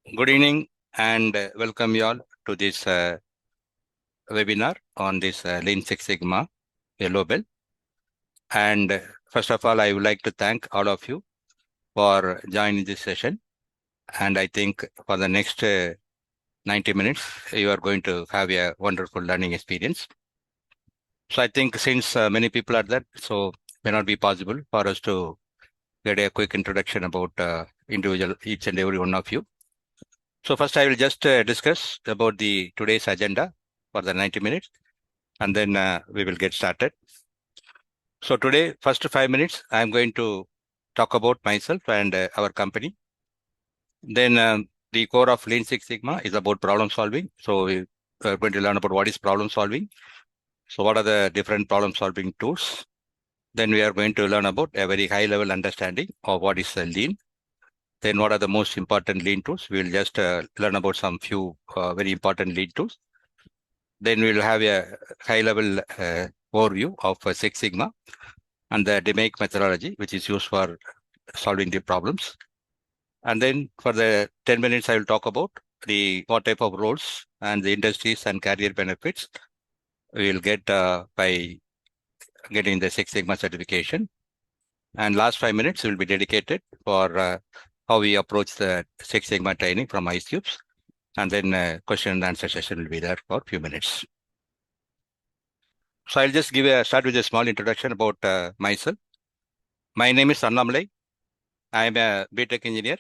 Good evening and welcome you all to this webinar on this Lean Six Sigma Yellow Belt. And first of all, I would like to thank all of you for joining this session. And I think for the next 90 minutes, you are going to have a wonderful learning experience. So I think since many people are there, so may not be possible for us to get a quick introduction about individual, each and every one of you. So first I will just discuss about the today's agenda for the 90 minutes, and then we will get started. So today, first 5 minutes, I'm going to talk about myself and our company. Then the core of Lean Six Sigma is about problem solving. So we are going to learn about what is problem solving. So what are the different problem solving tools? Then we are going to learn about a very high level understanding of what is Lean. Then what are the most important Lean tools? We will just learn about some few very important Lean tools. Then we will have a high level overview of Six Sigma and the DMAIC methodology, which is used for solving the problems. And then for the 10 minutes, I will talk about what type of roles and the industries and career benefits we will get by getting the Six Sigma certification. And last 5 minutes will be dedicated for how we approach the Six Sigma training from ICEQBS. And then question and answer session will be there for a few minutes. So I'll just start with a small introduction about myself. My name is Annamalai. I am a BTech engineer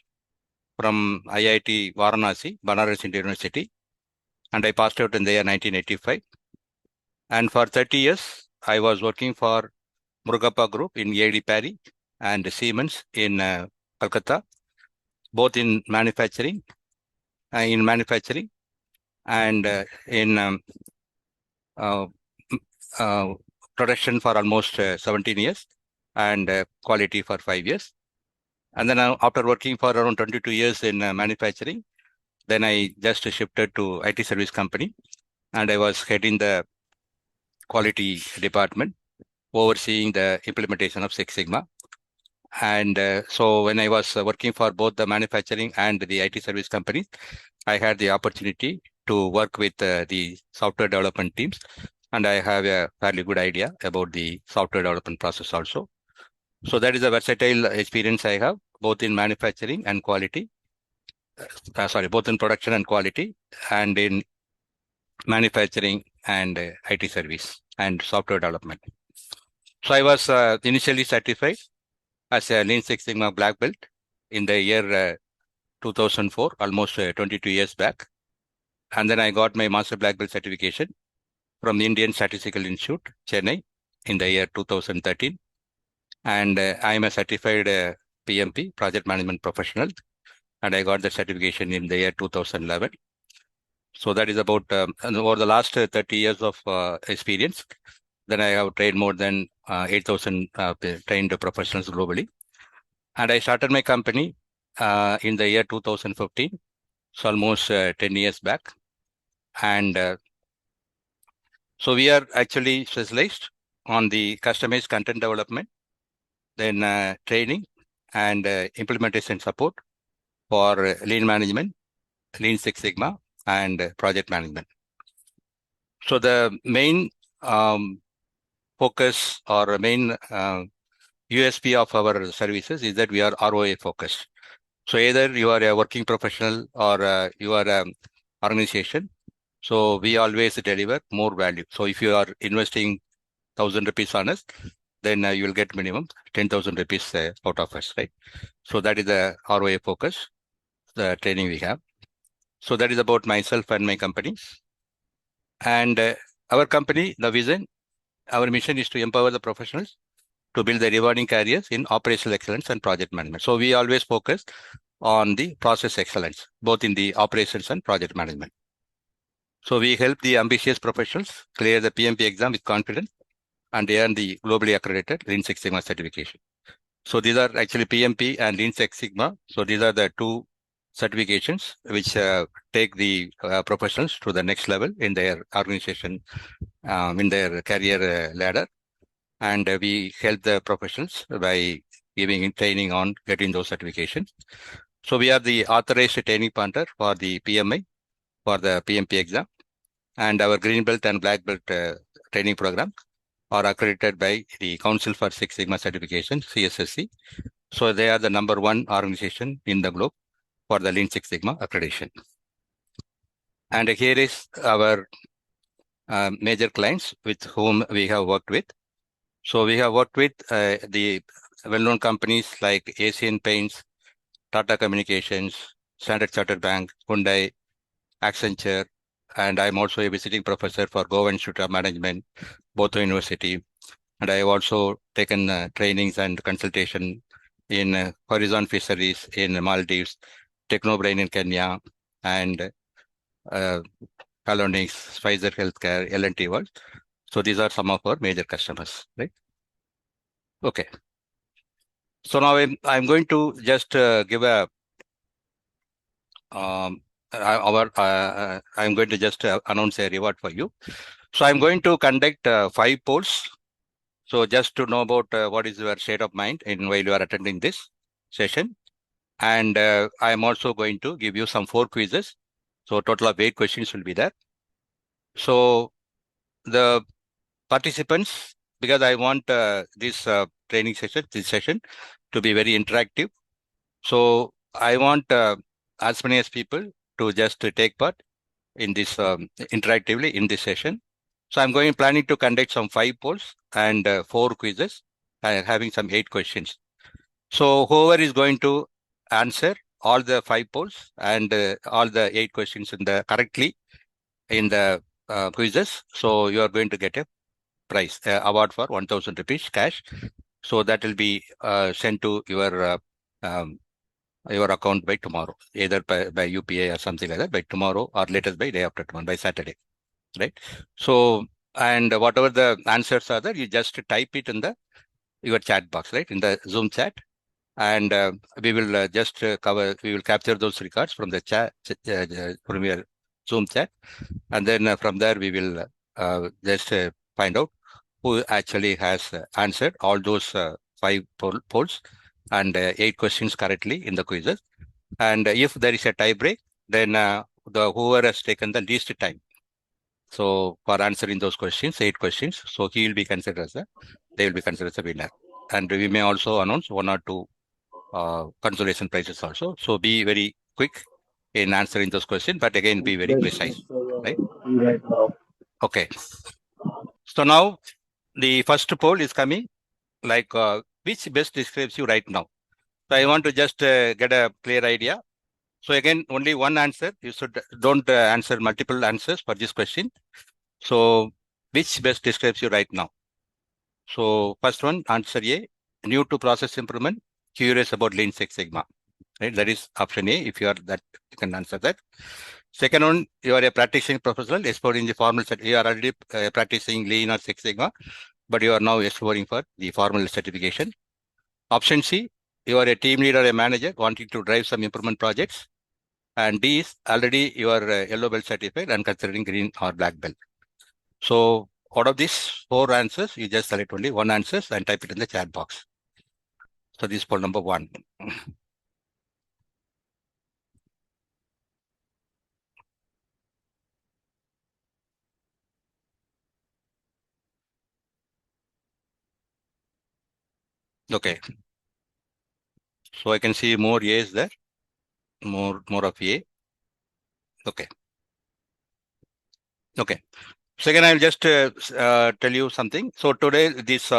from IIT Varanasi, Banaras Indian University, and I passed out in the year 1985. And for 30 years, I was working for Murugappa Group in AD Paris and Siemens in Kolkata, both in manufacturing and in production for almost 17 years and quality for 5 years. And then after working for around 22 years in manufacturing, then I just shifted to IT service company, and I was heading the quality department, overseeing the implementation of Six Sigma. And so when I was working for both the manufacturing and the IT service companies, I had the opportunity to work with the software development teams, and I have a fairly good idea about the software development process also. So that is a versatile experience I have, both in manufacturing and quality. Both in production and quality, and in manufacturing and IT service and software development. So I was initially certified as a Lean Six Sigma Black Belt in the year 2004, almost 22 years back. And then I got my Master Black Belt certification from the Indian Statistical Institute, Chennai, in the year 2013. And I am a certified PMP, Project Management Professional, and I got the certification in the year 2011. So that is about over the last 30 years of experience. Then I have trained more than 8,000 trained professionals globally. And I started my company in the year 2015, so almost 10 years back. And so we are actually specialized on the customized content development, then training and implementation support for lean management, Lean Six Sigma, and project management. So the main focus or main USP of our services is that we are ROI focused. So either you are a working professional or you are an organization, so we always deliver more value. So if you are investing 1,000 rupees on us, then you will get minimum 10,000 rupees out of us, right? So that is the ROI focus, the training we have. So that is about myself and my company. And our company, the vision, our mission is to empower the professionals to build the rewarding careers in operational excellence and project management. So we always focus on the process excellence, both in the operations and project management. So we help the ambitious professionals clear the PMP exam with confidence and earn the globally accredited Lean Six Sigma certification. So these are actually PMP and Lean Six Sigma. So these are the two certifications which take the professionals to the next level in their organization, in their career ladder. And we help the professionals by giving training on getting those certifications. So we are the authorized training partner for the PMI for the PMP exam, and our green belt and black belt training program are accredited by the Council for Six Sigma Certification, CSSC. So they are the number one organization in the globe for the Lean Six Sigma accreditation. And here is our major clients with whom we have worked with. So we have worked with the well-known companies like Asian Paints, Tata Communications, Standard Chartered Bank, Hyundai, Accenture, and I'm also a visiting professor for Goa Institute of Management, both University. And I have also taken trainings and consultation in horizon fisheries in Maldives, Technobrain in Kenya, and Colonics, Pfizer Healthcare, L&T World. So these are some of our major customers, right? Okay. So now I'm going to just give a I'm going to just announce a reward for you. So I'm going to conduct 5 polls. So just to know about what is your state of mind in while you are attending this session. And I am also going to give you some 4 quizzes. So total of 8 questions will be there. So the participants, because I want this training session, to be very interactive. So I want as many as people to just take part in this interactively in this session. So I'm planning to conduct some 5 polls and 4 quizzes, having some 8 questions. So whoever is going to answer all the 5 polls and all the 8 questions in the correctly in the quizzes, so you are going to get a prize award for 1,000 rupees cash. So that will be sent to your account by tomorrow, either by UPI or something like that, by tomorrow or latest by day after tomorrow, by Saturday, right? So, and whatever the answers are there, you just type it in your chat box, right, in the Zoom chat, and we will just we will capture those records from the chat, from your Zoom chat, and then from there we will just find out who actually has answered all those 5 polls and 8 questions correctly in the quizzes. And if there is a tie break, then whoever has taken the least time, so for answering those questions, 8 questions, so he will be considered as they will be considered as a winner. And we may also announce 1 or 2 consolation prizes also. So be very quick in answering those questions, but again, be very precise, right? Okay. So now the first poll is coming, like which best describes you right now. So I want to just get a clear idea. So again, only one answer. You should don't answer multiple answers for this question. So which best describes you right now? So first one, answer A, new to process improvement, curious about Lean Six Sigma. Right? That is option A. If you are that, you can answer that. Second one, you are a practicing professional, exploring the formal set. You are already practicing Lean or Six Sigma, but you are now exploring for the formal certification. Option C, you are a team leader, a manager, wanting to drive some improvement projects. And D is already you are yellow belt certified and considering green or black belt. So out of these 4 answers, you just select only one answer and type it in the chat box. So this is poll number 1. Okay. So I can see more A's there. More of A. Okay. Okay. Second, I'll just tell you something. So today, this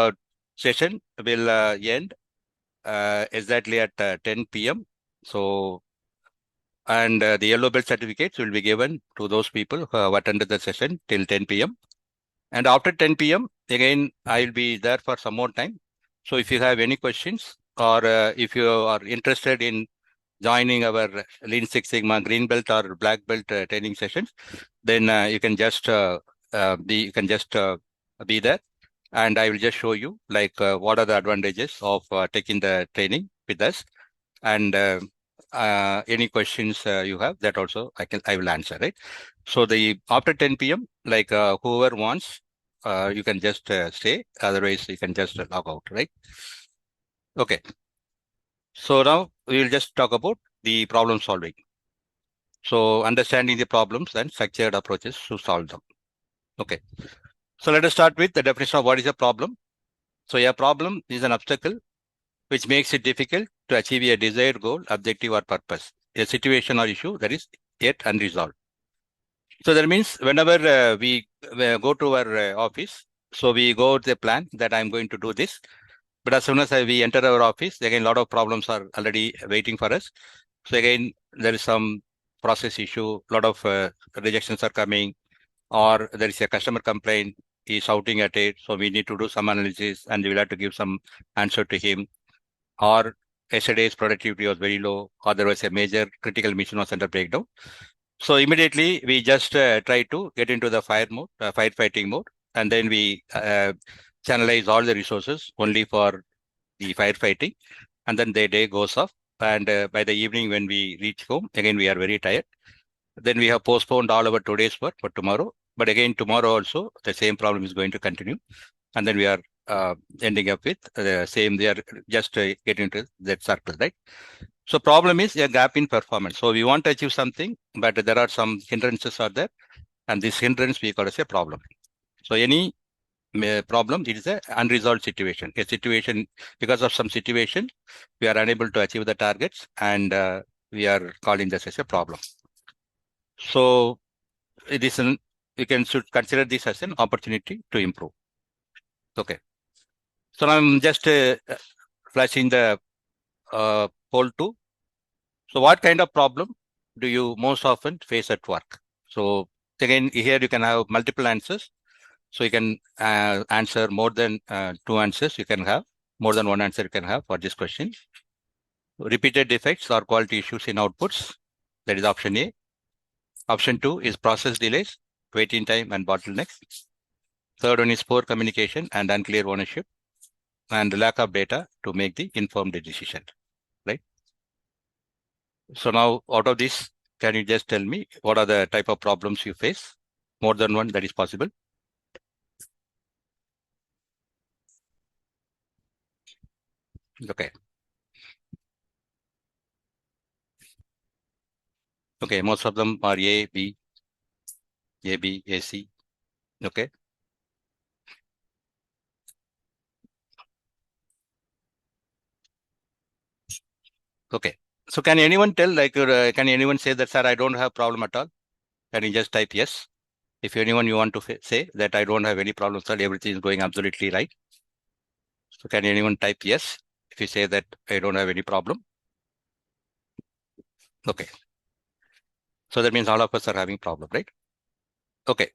session will end exactly at 10 p.m. So, and the yellow belt certificates will be given to those people who have attended the session till 10 p.m. And after 10 p.m., again, I'll be there for some more time. So if you have any questions or if you are interested in joining our Lean Six Sigma green belt or black belt training sessions, then you can just be there, and I will just show you like what are the advantages of taking the training with us, and any questions you have, that also I will answer, right? So the after 10 p.m., like whoever wants, you can just stay. Otherwise, you can just log out, right? Okay. So now we will just talk about the problem solving. So understanding the problems and structured approaches to solve them. Okay. So let us start with the definition of what is a problem. So a problem is an obstacle which makes it difficult to achieve a desired goal, objective, or purpose. A situation or issue that is yet unresolved. So that means whenever we go to our office, so we go with the plan that I'm going to do this. But as soon as we enter our office, again, a lot of problems are already waiting for us. So again, there is some process issue, a lot of rejections are coming, or there is a customer complaint, he's shouting at it. So we need to do some analysis and we will have to give some answer to him. Or yesterday's productivity was very low, or there was a major critical mission was under breakdown. So immediately we just try to get into the firefighting mode, and then we channelize all the resources only for the firefighting, and then the day goes off. And by the evening when we reach home, again we are very tired. Then we have postponed all our today's work for tomorrow. But again, tomorrow also the same problem is going to continue, and then we are ending up with the same. They are just getting into that circle, right? So problem is a gap in performance. So we want to achieve something, but there are some hindrances are there, and this hindrance we call as a problem. So any problem, it is a unresolved situation. A situation, because of some situation, we are unable to achieve the targets, and we are calling this as a problem. So it is you can should consider this as an opportunity to improve. Okay. So now I'm just flashing the poll 2. So what kind of problem do you most often face at work? So again, here you can have multiple answers. So you can answer more than 2 answers. You can have more than 1 answer you can have for this question. Repeated defects or quality issues in outputs. That is option A. Option 2 is process delays, waiting time and bottlenecks. Third one is poor communication and unclear ownership, and lack of data to make the informed decision, right? So now out of this, can you just tell me what are the type of problems you face? More than one, that is possible. Okay. Okay, most of them are A, B, A, C. Okay. Okay. So can anyone tell, like, can anyone say that, sir, I don't have problem at all? Can you just type yes? If anyone you want to say that I don't have any problem, sir, everything is going absolutely right. So can anyone type yes if you say that I don't have any problem? Okay. So that means all of us are having problem, right? Okay.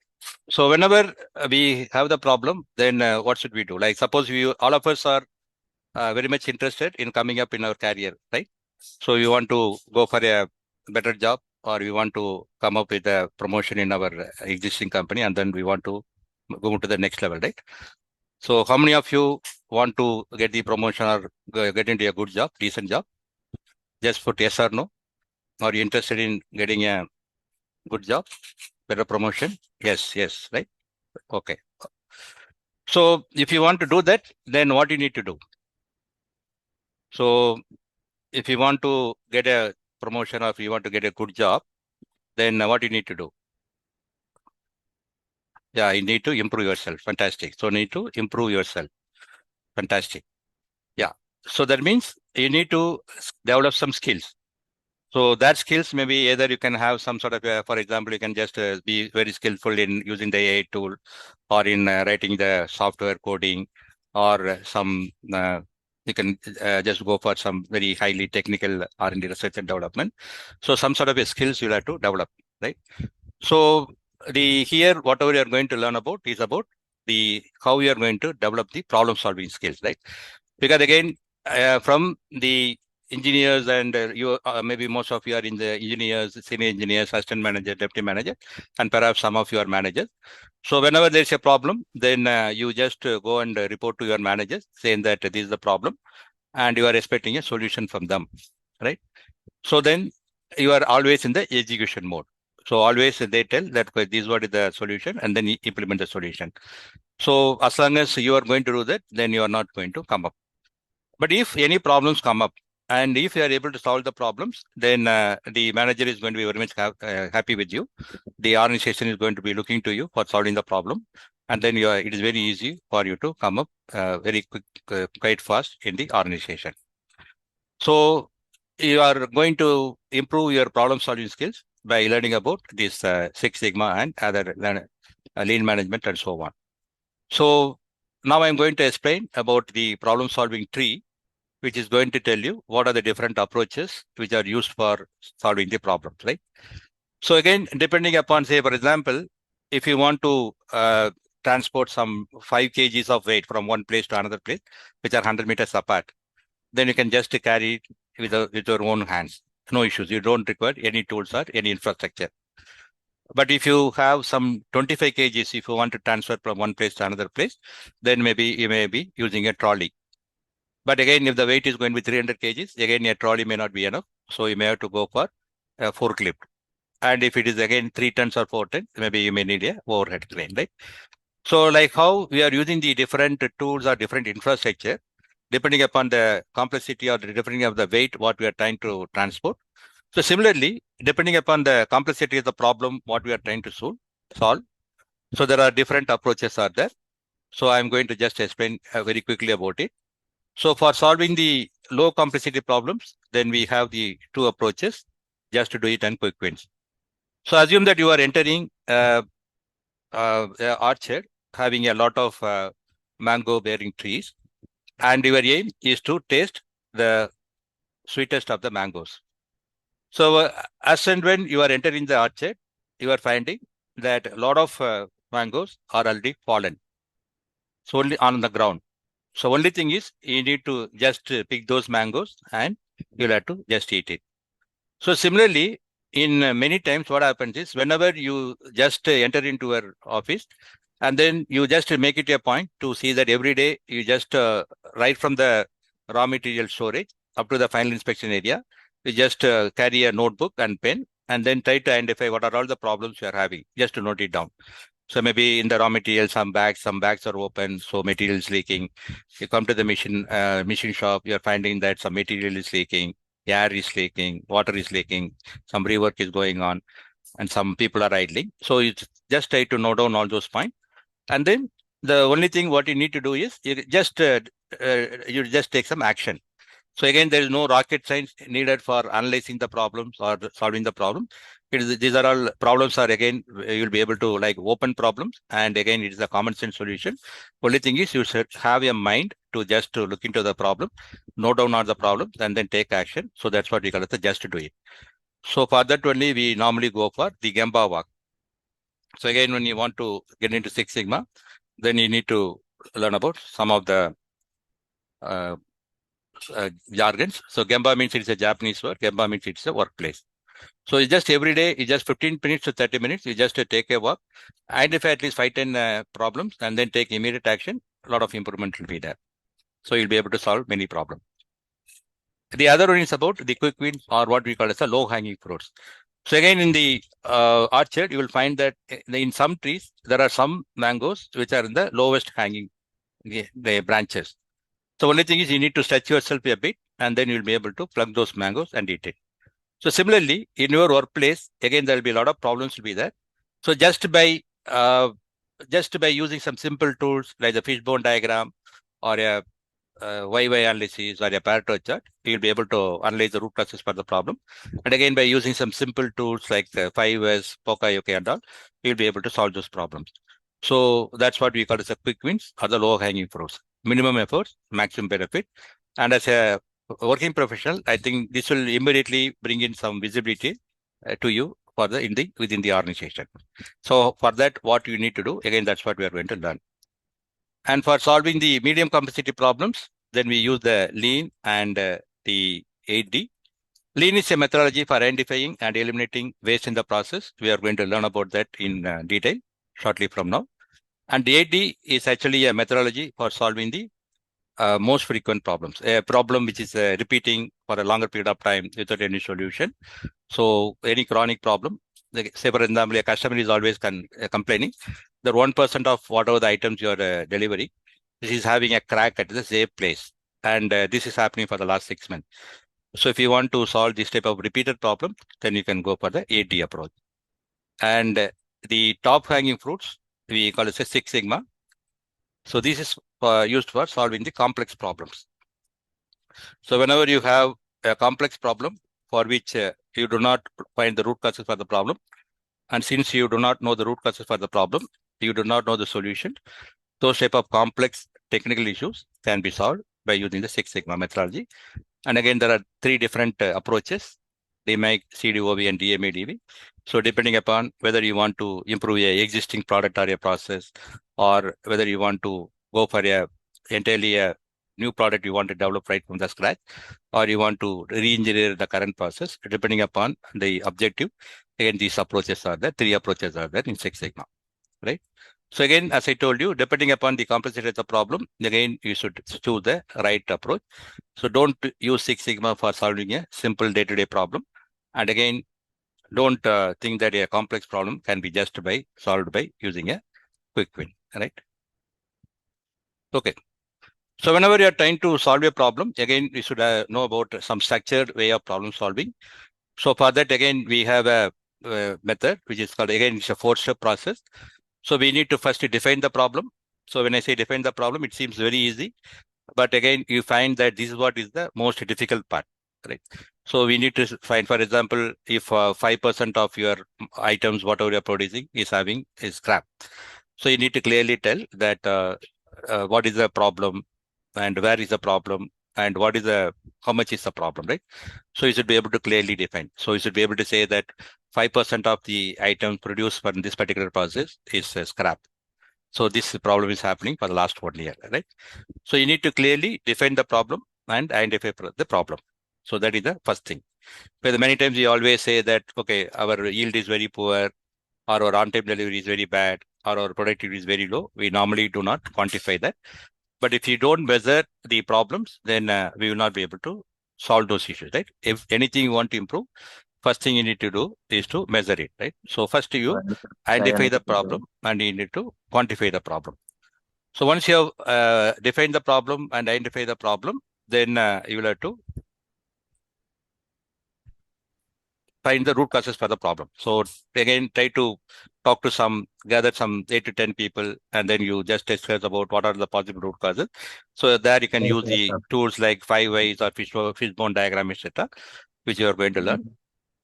So whenever we have the problem, then what should we do? Like suppose all of us are very much interested in coming up in our career, right? So you want to go for a better job, or we want to come up with a promotion in our existing company, and then we want to go to the next level, right? So how many of you want to get the promotion or get into a good job, decent job? Just put yes or no. Are you interested in getting a good job, better promotion? Yes, yes, right? Okay. So if you want to do that, then what you need to do? So if you want to get a promotion or if you want to get a good job, then what you need to do? Yeah, you need to improve yourself. Fantastic. So you need to improve yourself. Fantastic. Yeah. So that means you need to develop some skills. So that skills, maybe either you can have some sort of, for example, you can just be very skillful in using the AI tool, or in writing the software coding, or you can just go for some very highly technical R&D, research and development. So some sort of a skills you'll have to develop, right? So here, whatever you're going to learn about is about how you're going to develop the problem solving skills, right? Because again, from the engineers, and you maybe most of you are in the engineers, senior engineers, assistant manager, deputy manager, and perhaps some of you are managers. So whenever there's a problem, then you just go and report to your managers saying that this is the problem, and you are expecting a solution from them, right? So then you are always in the execution mode. So always they tell that this is what is the solution, and then you implement the solution. So as long as you are going to do that, then you are not going to come up. But if any problems come up, And if you are able to solve the problems, then the manager is going to be very much happy with you. The organization is going to be looking to you for solving the problem. And then it is very easy for you to come up very quick, quite fast in the organization. So you are going to improve your problem solving skills by learning about this Six Sigma and other lean management and so on. So now I'm going to explain about the problem solving tree, which is going to tell you what are the different approaches which are used for solving the problems, right? So again, depending upon, say, for example, if you want to transport some 5 kgs of weight from one place to another place, which are 100 meters apart, then you can just carry it with your own hands. No issues. You don't require any tools or any infrastructure. But if you have some 25 kgs, if you want to transfer from one place to another place, then maybe you may be using a trolley. But again, if the weight is going to be 300 kgs, again, a trolley may not be enough. So you may have to go for a forklift. And if it is again 3 tons or 4 tons, maybe you may need a overhead crane, right? So like how we are using the different tools or different infrastructure, depending upon the complexity or depending on the weight, what we are trying to transport. So similarly, depending upon the complexity of the problem, what we are trying to solve. So there are different approaches are there. So I'm going to just explain very quickly about it. So for solving the low complexity problems, then we have the 2 approaches just to do it and quick wins. So assume that you are entering orchard having a lot of mango bearing trees, and your aim is to taste the sweetest of the mangoes. So as and when you are entering the orchard, you are finding that a lot of mangoes are already fallen. So only on the ground. So only thing is you need to just pick those mangoes and you'll have to just eat it. So similarly, in many times what happens is whenever you just enter into your office and then you just make it a point to see that every day you just right from the raw material storage up to the final inspection area, you just carry a notebook and pen and then try to identify what are all the problems you are having, just to note it down. So maybe in the raw material, some bags are open, so material is leaking. You come to the machine shop, you're finding that some material is leaking, air is leaking, water is leaking, some rework is going on, and some people are idling. So you just try to note down all those points. And then the only thing what you need to do is you just take some action. So again, there is no rocket science needed for analyzing the problems or solving the problem. These are all problems are again, you'll be able to like open problems. And again, it is a common sense solution. Only thing is you should have a mind to just to look into the problem, note down all the problems and then take action. So that's what we call it the just do it. So for that only, we normally go for the Gemba walk. So again, when you want to get into Six Sigma, then you need to learn about some of the jargons. So Gemba means it's a Japanese word. Gemba means it's a workplace. So it's just every day, it's just 15 minutes to 30 minutes. You just take a walk, identify at least 5-10 problems, and then take immediate action. A lot of improvement will be there. So you'll be able to solve many problems. The other one is about the quick wins or what we call as the low hanging fruits. So again, in the orchard, you will find that in some trees, there are some mangoes which are in the lowest hanging the branches. So only thing is you need to stretch yourself a bit and then you'll be able to plug those mangoes and eat it. So similarly, in your workplace, again, there will be a lot of problems will be there. So just by using some simple tools like the fishbone diagram or a YY analysis or a Pareto chart, you'll be able to analyze the root causes for the problem. And again, by using some simple tools like the 5S, Pokayoke and all, you'll be able to solve those problems. So that's what we call as a quick wins or the low hanging fruits. Minimum efforts, maximum benefit. And as a working professional, I think this will immediately bring in some visibility to you for within the organization. So for that, what you need to do, again, that's what we are going to learn. And for solving the medium complexity problems, then we use the lean and the 8D. Lean is a methodology for identifying and eliminating waste in the process. We are going to learn about that in detail shortly from now. And the 8D is actually a methodology for solving the most frequent problems, a problem which is repeating for a longer period of time without any solution. So any chronic problem, like say for example, a customer is always complaining that 1% of whatever the items you are delivering, this is having a crack at the same place. And this is happening for the last 6 months. So if you want to solve this type of repeated problem, then you can go for the AD approach. And the top hanging fruits, we call it a Six Sigma. So this is used for solving the complex problems. So whenever you have a complex problem for which you do not find the root causes for the problem, and since you do not know the root causes for the problem, you do not know the solution, those type of complex technical issues can be solved by using the Six Sigma methodology. And again, there are three different approaches: DMAIC, CDOV, and DMADV. So depending upon whether you want to improve a existing product or a process, or whether you want to go for a entirely a new product you want to develop right from the scratch, or you want to re-engineer the current process, depending upon the objective. Again, these approaches are there, three approaches are there in Six Sigma, right? So again, as I told you, depending upon the complexity of the problem, again, you should choose the right approach. So don't use Six Sigma for solving a simple day-to-day problem. And again, don't think that a complex problem can be just solved by using a quick win, right? Okay. So whenever you are trying to solve a problem, again, you should know about some structured way of problem solving. So for that, again, we have a method, which is called, again, it's a 4-step process. So we need to first define the problem. So when I say define the problem, it seems very easy. But again, you find that this is what is the most difficult part, right? So we need to find, for example, if 5% of your items, whatever you're producing, is scrap. So you need to clearly tell that what is the problem and where is the problem and how much is the problem, right? So you should be able to clearly define. So you should be able to say that 5% of the items produced from this particular process is scrap. So this problem is happening for the last 1 year, right? So you need to clearly define the problem and identify the problem. So that is the first thing. Because many times we always say that, okay, our yield is very poor, or our on-time delivery is very bad, or our productivity is very low. We normally do not quantify that. But if you don't measure the problems, then we will not be able to solve those issues, right? If anything you want to improve, first thing you need to do is to measure it, right? So first you identify the problem and you need to quantify the problem. So once you have defined the problem and identify the problem, then you will have to find the root causes for the problem. So again, try to gather some 8 to 10 people, and then you just discuss about what are the possible root causes. So there you can use the tools like 5 whys or fishbone diagram, etc., which you are going to learn.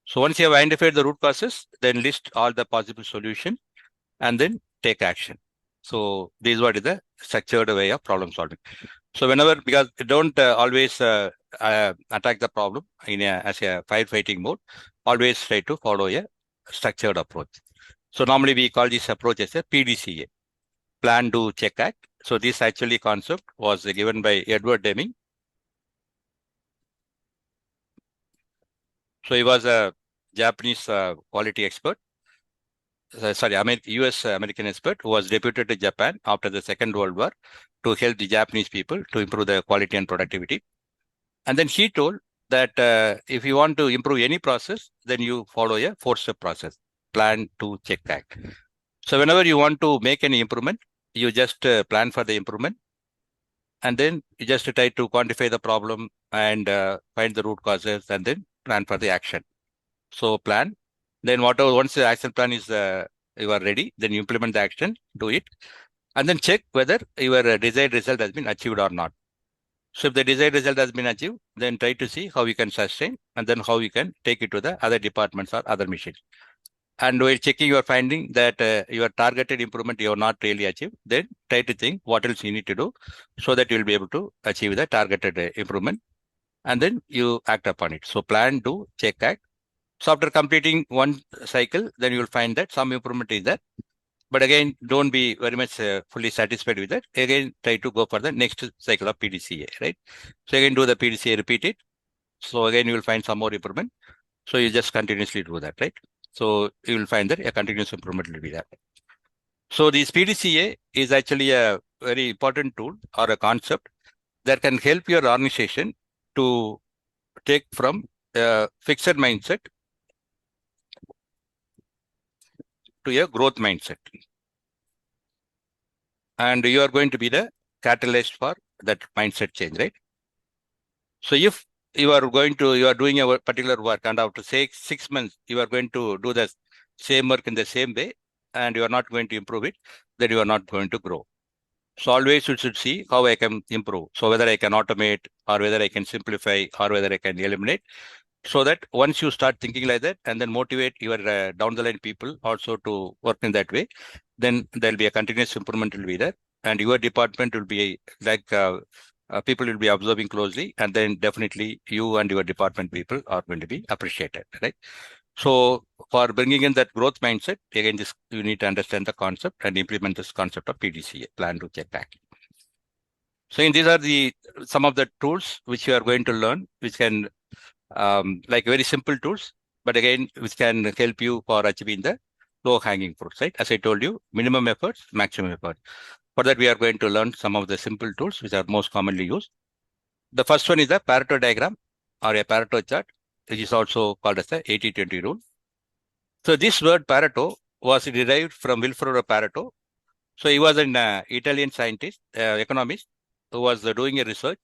So once you have identified the root causes, then list all the possible solutions and then take action. So this is what is the structured way of problem solving. So whenever, because don't always attack the problem as a firefighting mode, always try to follow a structured approach. So normally we call this approach as a PDCA, Plan, Do, Check, Act. So this actually concept was given by Edward Deming. So he was a Japanese quality expert. US American expert who was deputed to Japan after the Second World War to help the Japanese people to improve their quality and productivity. And then he told that if you want to improve any process, then you follow a 4-step process: plan, do, check, act. So whenever you want to make any improvement, you just plan for the improvement, and then you just try to quantify the problem and find the root causes, and then plan for the action. So plan, then once the action plan is you are ready, then you implement the action, do it, and then check whether your desired result has been achieved or not. So if the desired result has been achieved, then try to see how you can sustain, and then how you can take it to the other departments or other machines. And while checking your finding that your targeted improvement you have not really achieved, then try to think what else you need to do so that you will be able to achieve the targeted improvement, and then you act upon it. So plan, do, check, act. So after completing one cycle, then you will find that some improvement is there. But again, don't be very much fully satisfied with that. Again, try to go for the next cycle of PDCA, right? So again, do the PDCA, repeat it. So again, you will find some more improvement. So you just continuously do that, right? So you will find that a continuous improvement will be there. So this PDCA is actually a very important tool or a concept that can help your organization to take from a fixed mindset to a growth mindset. And you are going to be the catalyst for that mindset change, right? So if you are doing a particular work, and after say 6 months, you are going to do the same work in the same way, and you are not going to improve it, then you are not going to grow. So always you should see how I can improve. So whether I can automate, or whether I can simplify, or whether I can eliminate. So that once you start thinking like that, and then motivate your down the line people also to work in that way, then there'll be a continuous improvement will be there, and your department will be like people will be observing closely, and then definitely you and your department people are going to be appreciated, right? So for bringing in that growth mindset, again, this you need to understand the concept and implement this concept of PDCA, plan to check back. So these are the some of the tools which you are going to learn, which can like very simple tools, but again, which can help you for achieving the low hanging fruits, right? As I told you, minimum efforts, maximum effort. For that, we are going to learn some of the simple tools which are most commonly used. The first one is the Pareto diagram or a Pareto chart, which is also called as the 80-20 rule. So this word Pareto was derived from Wilfredo Pareto. So he was an Italian scientist, economist, who was doing a research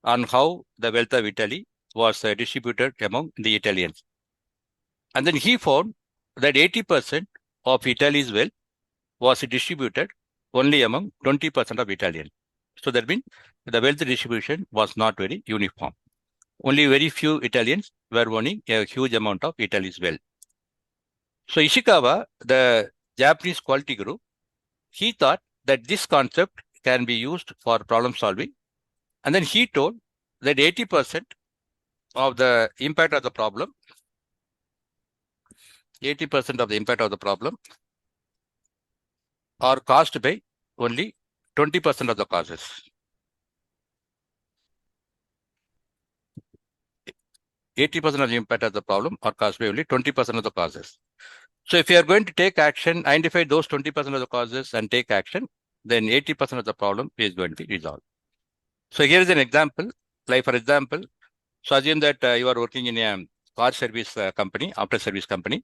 on how the wealth of Italy was distributed among the Italians. And then he found that 80% of Italy's wealth was distributed only among 20% of Italians. So that means the wealth distribution was not very uniform. Only very few Italians were owning a huge amount of Italy's wealth. So Ishikawa, the Japanese quality guru, he thought that this concept can be used for problem solving. And then he told that 80% of the impact of the problem, 80% of the impact of the problem are caused by only 20% of the causes. 80% of the impact of the problem are caused by only 20% of the causes. So if you are going to take action, identify those 20% of the causes and take action, then 80% of the problem is going to be resolved. So here is an example. Like for example, so assume that you are working in a car service company, after service company.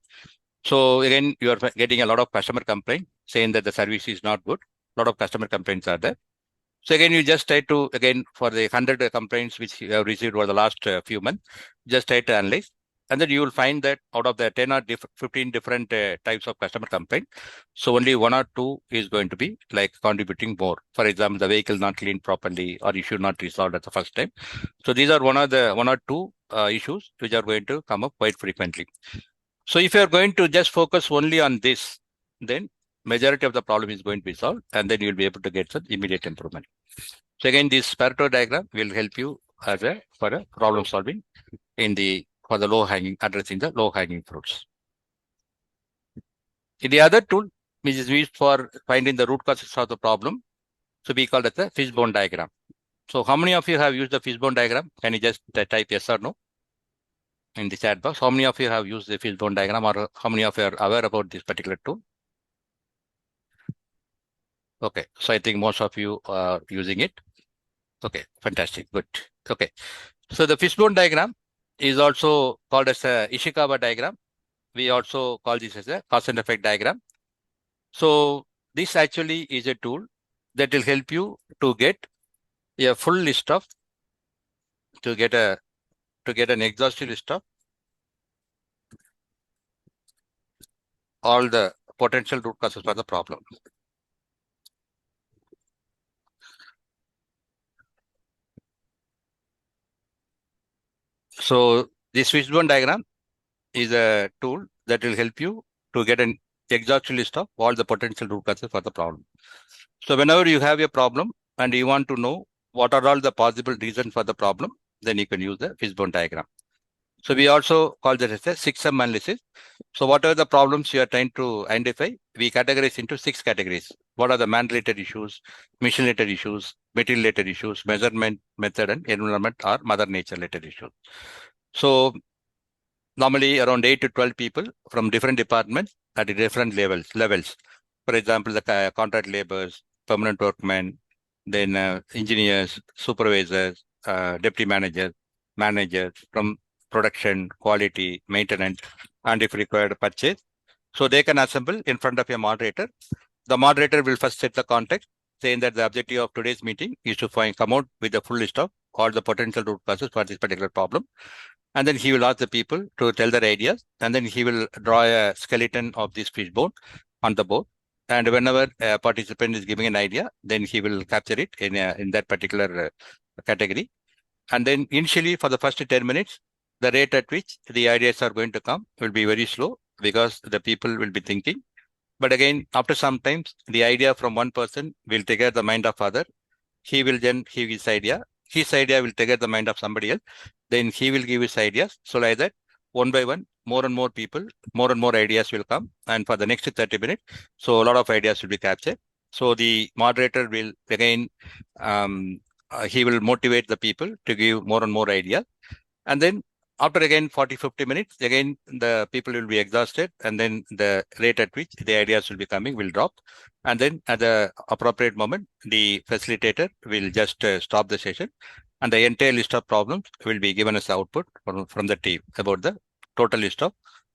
So again, you are getting a lot of customer complaint saying that the service is not good. A lot of customer complaints are there. So again, you just try to, again, for the 100 complaints which you have received over the last few months, just try to analyze. And then you will find that out of the 10 or 15 different types of customer complaint, so only 1 or 2 is going to be like contributing more. For example, the vehicle not cleaned properly or issue not resolved at the first time. So these are 1 or 2 issues which are going to come up quite frequently. So if you are going to just focus only on this, then majority of the problem is going to be solved, and then you'll be able to get some immediate improvement. So again, this Pareto diagram will help you for a problem solving for the addressing the low hanging fruits. The other tool which is used for finding the root causes of the problem, so we call it the fishbone diagram. So how many of you have used the fishbone diagram? Can you just type yes or no in the chat box? How many of you have used the fishbone diagram, or how many of you are aware about this particular tool? Okay, so I think most of you are using it. Okay, fantastic, good. Okay, so the fishbone diagram is also called as a Ishikawa diagram. We also call this as a cause and effect diagram. So this actually is a tool that will help you to get a full list of, to get an exhaustive list of all the potential root causes for the problem. So this fishbone diagram is a tool that will help you to get an exhaustive list of all the potential root causes for the problem. So whenever you have a problem and you want to know what are all the possible reasons for the problem, then you can use the fishbone diagram. So we also call that as a 6M analysis. So what are the problems you are trying to identify? We categorize into 6 categories. What are the man-related issues, mission-related issues, material-related issues, measurement method, and environment or mother nature-related issues. So normally around 8 to 12 people from different departments at different levels. For example, the contract laborers, permanent workmen, then engineers, supervisors, deputy managers from production, quality, maintenance, and if required, purchase. So they can assemble in front of a moderator. The moderator will first set the context, saying that the objective of today's meeting is to come out with a full list of all the potential root causes for this particular problem. And then he will ask the people to tell their ideas, and then he will draw a skeleton of this fishbone on the board. And whenever a participant is giving an idea, then he will capture it in that particular category. And then initially for the first 10 minutes, the rate at which the ideas are going to come will be very slow because the people will be thinking. But again, after some times, the idea from one person will trigger the mind of other. He will then give his idea. His idea will trigger the mind of somebody else. Then he will give his ideas. So like that, one by one, more and more people, more and more ideas will come. And for the next 30 minutes, so a lot of ideas will be captured. So the moderator will again, he will motivate the people to give more and more ideas. And then after again 40-50 minutes, again the people will be exhausted, and then the rate at which the ideas will be coming will drop. And then at the appropriate moment, the facilitator will just stop the session, and the entire list of problems will be given as output from the team about the total list of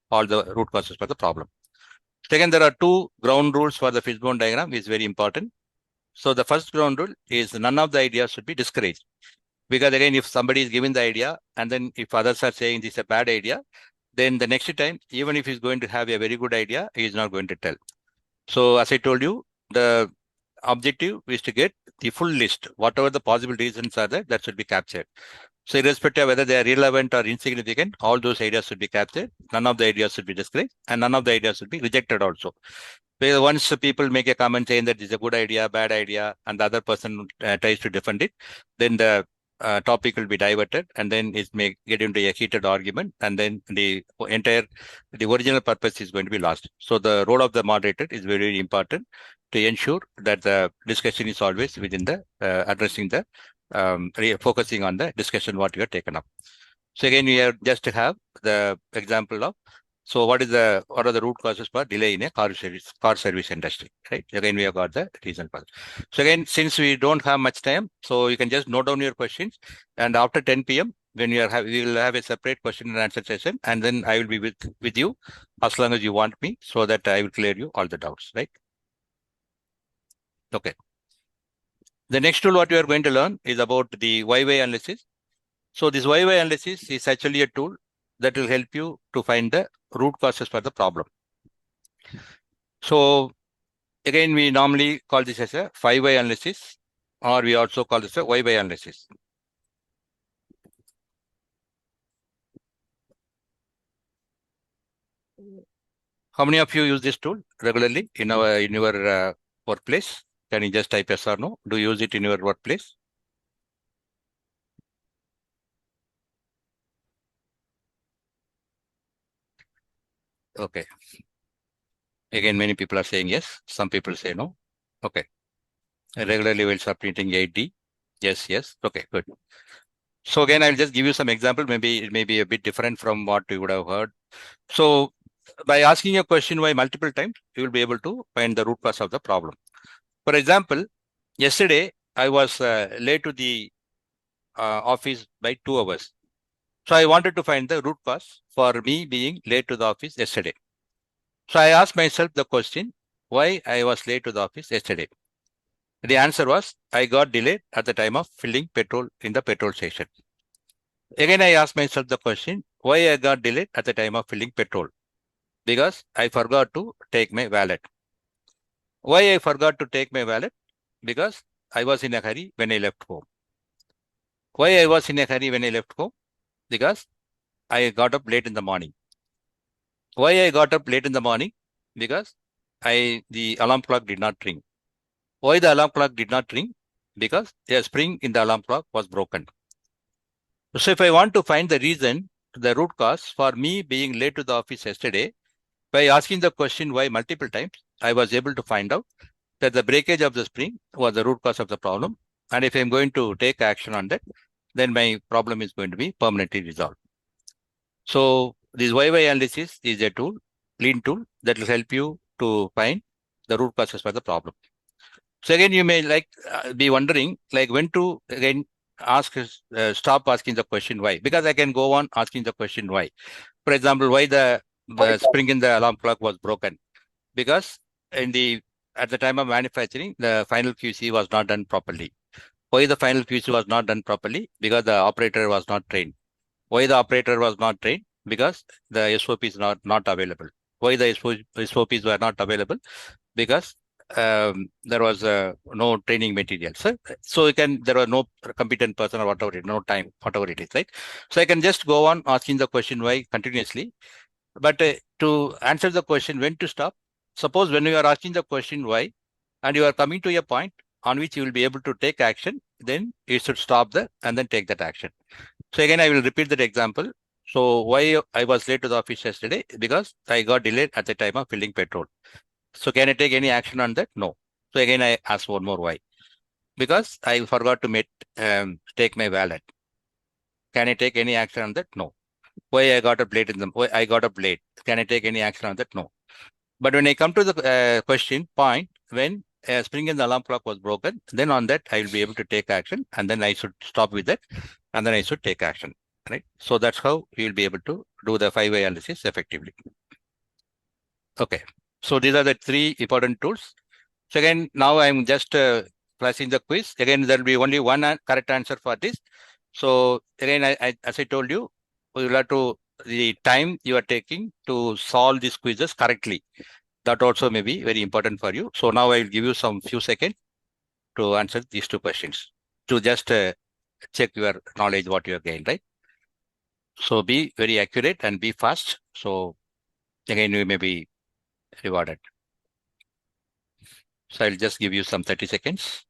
all the root causes for the problem. Second, there are two ground rules for the fishbone diagram, is very important. So the first ground rule is none of the ideas should be discouraged. Because again, if somebody is giving the idea, and then if others are saying this is a bad idea, then the next time, even if he's going to have a very good idea, he is not going to tell. So as I told you, the objective is to get the full list. Whatever the possible reasons are there, that should be captured. So irrespective of whether they are relevant or insignificant, all those ideas should be captured. None of the ideas should be discouraged, and none of the ideas should be rejected also. Because once people make a comment saying that this is a good idea, bad idea, and the other person tries to defend it, then the topic will be diverted, and then it may get into a heated argument, and then the original purpose is going to be lost. So the role of the moderator is very, very important to ensure that the discussion is always within the addressing the focusing on the discussion what you have taken up. So again, we have just to have the example of, so what are the root causes for delay in a car service industry, right? Again, we have got the reason for that. So again, since we don't have much time, so you can just note down your questions, and after 10 p.m. when we will have a separate question and answer session, and then I will be with you as long as you want me, so that I will clear you all the doubts, right? Okay. The next tool what we are going to learn is about the YY analysis. So this YY analysis is actually a tool that will help you to find the root causes for the problem. So again, we normally call this as a 5Y analysis, or we also call this a YY analysis. How many of you use this tool regularly in your workplace? Can you just type yes or no? Do you use it in your workplace? Okay. Again, many people are saying yes. Some people say no. Okay. Regularly while submitting 8D. Yes, yes. Okay, good. So again, I'll just give you some example. Maybe it may be a bit different from what you would have heard. So by asking a question why multiple times, you will be able to find the root cause of the problem. For example, yesterday I was late to the office by 2 hours. So I wanted to find the root cause for me being late to the office yesterday. So I asked myself the question, why I was late to the office yesterday. The answer was, I got delayed at the time of filling petrol in the petrol station. Again, I asked myself the question, why I got delayed at the time of filling petrol? Because I forgot to take my wallet. Why I forgot to take my wallet? Because I was in a hurry when I left home. Why I was in a hurry when I left home? Because I got up late in the morning. Why I got up late in the morning? Because the alarm clock did not ring. Why the alarm clock did not ring? Because a spring in the alarm clock was broken. So if I want to find the reason, the root cause for me being late to the office yesterday, by asking the question why multiple times, I was able to find out that the breakage of the spring was the root cause of the problem. And if I'm going to take action on that, then my problem is going to be permanently resolved. So this YY analysis is a tool, clean tool, that will help you to find the root causes for the problem. So again, you may be wondering when to again stop asking the question why, because I can go on asking the question why. For example, why the spring in the alarm clock was broken? Because at the time of manufacturing, the final QC was not done properly. Why the final QC was not done properly? Because the operator was not trained. Why the operator was not trained? Because the SOP is not available. Why the SOPs were not available? Because there was no training material. So there was no competent person or whatever, no time, whatever it is, right? So I can just go on asking the question why continuously. But to answer the question when to stop, suppose when you are asking the question why, and you are coming to a point on which you will be able to take action, then you should stop there and then take that action. So again, I will repeat that example. So why I was late to the office yesterday? Because I got delayed at the time of filling petrol. So can I take any action on that? No. So again, I ask one more why. Because I forgot to take my wallet. Can I take any action on that? No. Why I got up late why I got up late? Can I take any action on that? No. But when I come to the question point, when spring and the alarm clock was broken, then on that I will be able to take action, and then I should stop with that, and then I should take action. Right. So that's how we will be able to do the 5 analysis effectively. Okay. So these are the three important tools. So again, now I'm just flashing the quiz. Again, there will be only one correct answer for this. So again, as I told you, we will have to the time you are taking to solve these quizzes correctly. That also may be very important for you. So now I will give you some few seconds to answer these two questions to just check your knowledge, what you have gained, right? So be very accurate and be fast. So again, you may be rewarded. So I'll just give you some 30 seconds.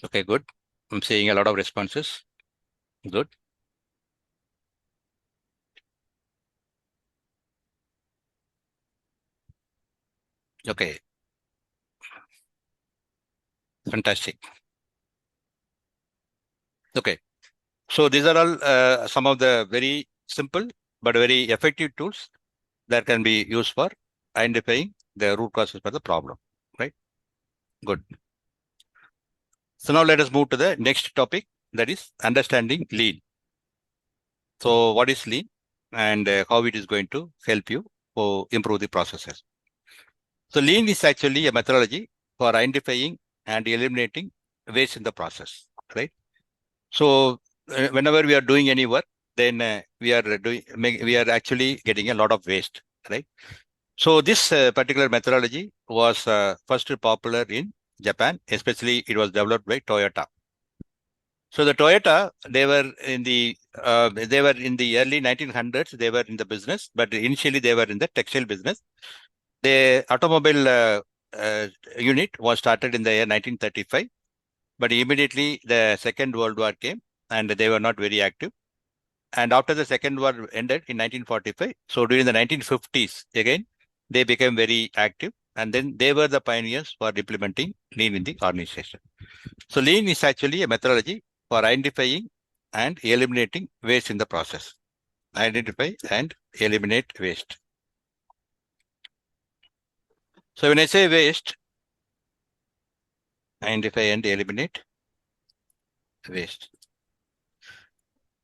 Okay, good. I'm seeing a lot of responses. Good. Okay, fantastic. Okay, so these are all some of the very simple but very effective tools that can be used for identifying the root causes for the problem, right? Good. So now let us move to the next topic, that is understanding lean. So what is lean and how it is going to help you to improve the processes. So lean is actually a methodology for identifying and eliminating waste in the process, right? So whenever we are doing any work, then we are actually getting a lot of waste, right? So this particular methodology was first popular in Japan, especially it was developed by Toyota. So the Toyota, they were in the early 1900s. They were in the business, but initially they were in the textile business. The automobile uh, unit was started in the year 1935, but immediately the Second World War came, and they were not very active. And after the Second War ended in 1945, so during the 1950s, again, they became very active. And then they were the pioneers for implementing lean in the organization. So lean is actually a methodology for identifying and eliminating waste in the process. Identify and eliminate waste. So when I say waste, identify and eliminate waste.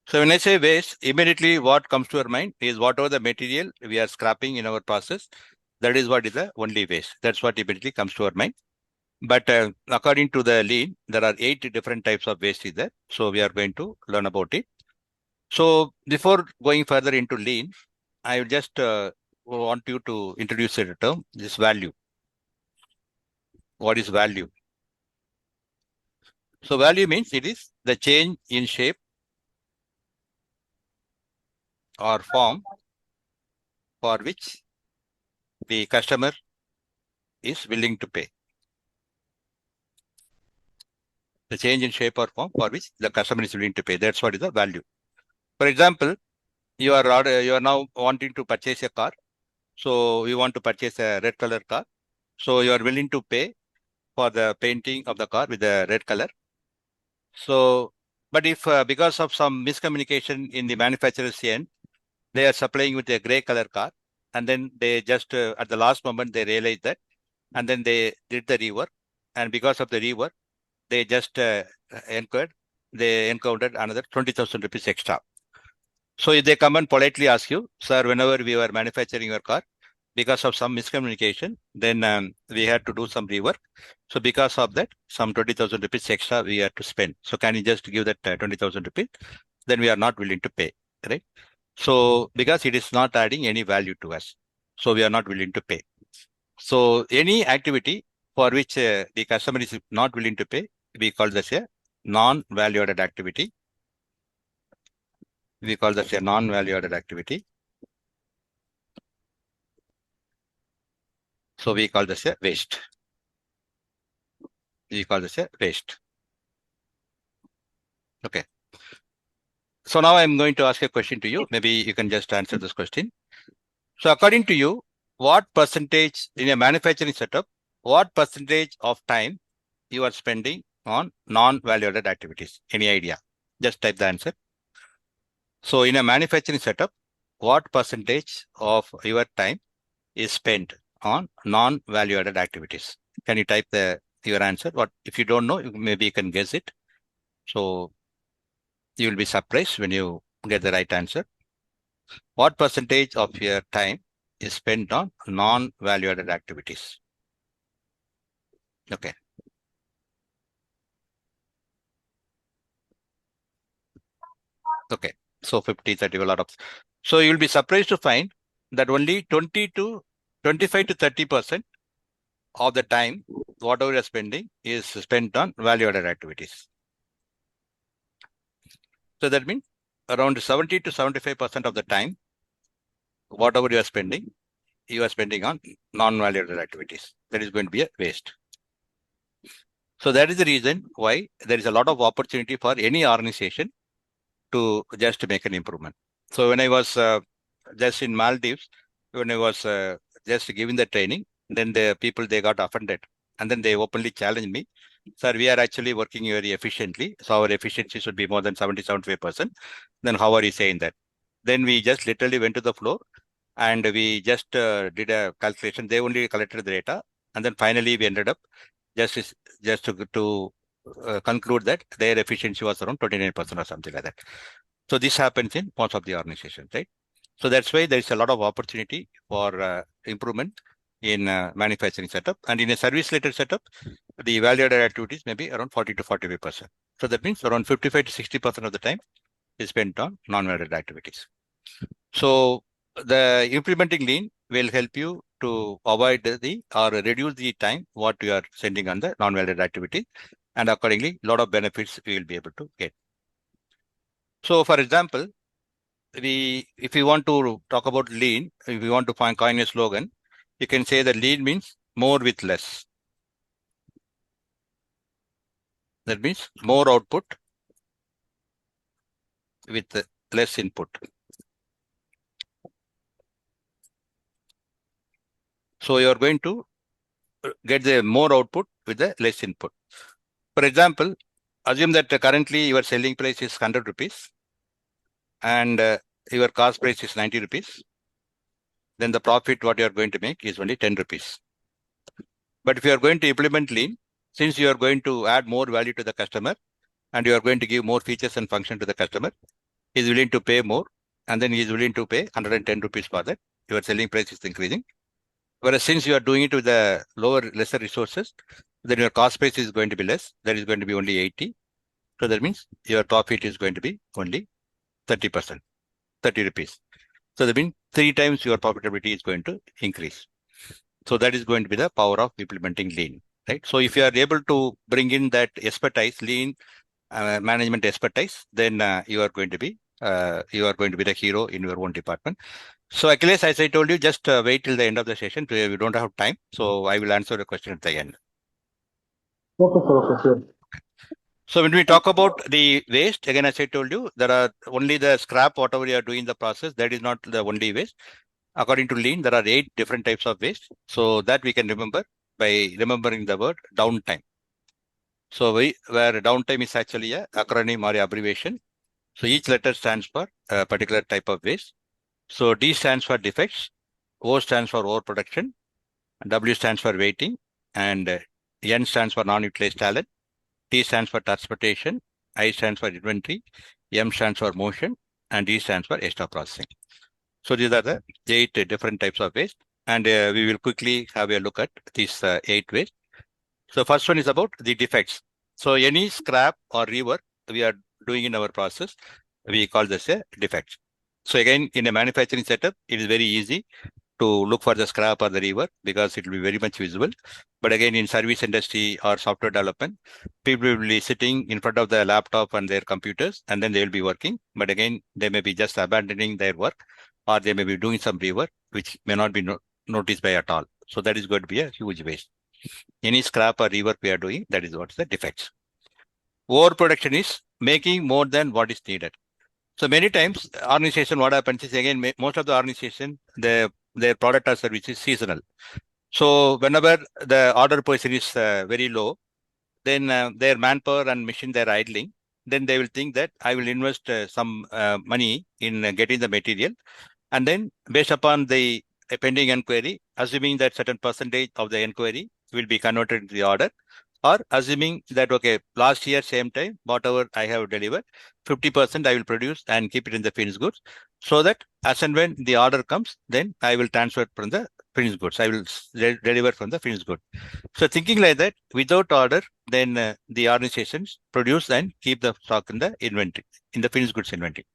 So when I say waste, immediately what comes to our mind is whatever the material we are scrapping in our process, that is what is the only waste. That's what immediately comes to our mind. But according to the lean, there are 8 different types of waste is there. So we are going to learn about it. So before going further into lean, I will just want you to introduce a term, this value. What is value? So value means it is the change in shape or form for which the customer is willing to pay. The change in shape or form for which the customer is willing to pay. That's what is the value. For example, you are now wanting to purchase a car. So you want to purchase a red color car. So you are willing to pay for the painting of the car with the red color. So, but if because of some miscommunication in the manufacturer's end, they are supplying with a gray color car, and then they just at the last moment they realized that, and then they did the rework, and because of the rework, they just encountered another 20,000 rupees extra. So if they come and politely ask you, sir, whenever we were manufacturing your car, because of some miscommunication, then we had to do some rework. So because of that, some 20,000 rupees extra we had to spend. So can you just give that 20,000 rupees? Then we are not willing to pay, right? So because it is not adding any value to us, so we are not willing to pay. So any activity for which the customer is not willing to pay, we call this a non-value added activity. We call this a non-value added activity. So we call this a waste. We call this a waste. Okay. So now I'm going to ask a question to you. Maybe you can just answer this question. So according to you, what percentage in a manufacturing setup, what percentage of time you are spending on non-value added activities? Any idea? Just type the answer. So in a manufacturing setup, what percentage of your time is spent on non-value added activities? Can you type your answer? What if you don't know, maybe you can guess it. So you will be surprised when you get the right answer. What percentage of your time is spent on non-value added activities? Okay. Okay. So 50, 30, a lot of. So you'll be surprised to find that only 25 to 30% of the time, whatever you're spending, is spent on value added activities. So that means around 70 to 75% of the time, whatever you are spending on non-value added activities. That is going to be a waste. So that is the reason why there is a lot of opportunity for any organization to just make an improvement. So when I was just in Maldives, when I was just giving the training, then the people, they got offended. And then they openly challenged me, sir, we are actually working very efficiently. So our efficiency should be more than 70, 75%. Then how are you saying that? Then we just literally went to the floor and we just did a calculation. They only collected the data. And then finally we ended up just to conclude that their efficiency was around 29% or something like that. So this happens in most of the organizations, right? So that's why there is a lot of opportunity for improvement in manufacturing setup. And in a service related setup, the value-added activities may be around 40 to 45%. So that means around 55 to 60% of the time is spent on non-value-added activities. So the implementing lean will help you to avoid or reduce the time what you are sending on the non-value-added activity, and accordingly, a lot of benefits we will be able to get. So, for example, if we want to talk about lean, if we want to coin a slogan, you can say that lean means more with less. That means more output with less input. So you are going to get the more output with the less input. For example, assume that currently your selling price is 100 rupees and your cost price is 90 rupees. Then the profit what you are going to make is only 10 rupees. But if you are going to implement lean, since you are going to add more value to the customer and you are going to give more features and function to the customer, he is willing to pay more, and then he is willing to pay 110 rupees for that. Your selling price is increasing. Whereas since you are doing it with the lesser resources, then your cost price is going to be less. That is going to be only 80. So that means your profit is going to be only 30%, 30 rupees. So that means 3 times your profitability is going to increase. So that is going to be the power of implementing lean, right? So if you are able to bring in that expertise, lean management expertise, then you are going to be the hero in your own department. So Achilles, as I told you, just wait till the end of the session. We don't have time, so I will answer the question at the end. Okay, sir. Okay, sure. So when we talk about the waste, again, as I told you, there are only the scrap, whatever you are doing the process, that is not the only waste. According to lean, there are 8 different types of waste. So that we can remember by remembering the word downtime. So where downtime is actually a acronym or abbreviation. So each letter stands for a particular type of waste. So D stands for defects, O stands for overproduction, W stands for waiting, and N stands for non-utilized talent, T stands for transportation, I stands for inventory, M stands for motion, and E stands for extra processing. So these are the 8 different types of waste, and we will quickly have a look at these 8 waste. So first one is about the defects. So any scrap or rework we are doing in our process, we call this a defect. So again, in a manufacturing setup, it is very easy to look for the scrap or the rework because it will be very much visible. But again, in service industry or software development, people will be sitting in front of their laptop and their computers, and then they will be working. But again, they may be just abandoning their work, or they may be doing some rework, which may not be noticed by at all. So that is going to be a huge waste. Any scrap or rework we are doing, that is what's the defects. Overproduction is making more than what is needed. So many times, organization, what happens is, again, most of the organization, their product or service is seasonal. So whenever the order position is very low, then their manpower and machine, they're idling. Then they will think that I will invest some money in getting the material. And then based upon the pending inquiry, assuming that certain percentage of the inquiry will be converted into the order, or assuming that, okay, last year, same time, whatever I have delivered, 50% I will produce and keep it in the finished goods, so that as and when the order comes, then I will transfer from the finished goods. I will deliver from the finished good. So thinking like that, without order, then the organizations produce and keep the stock in the inventory, in the finished goods inventory.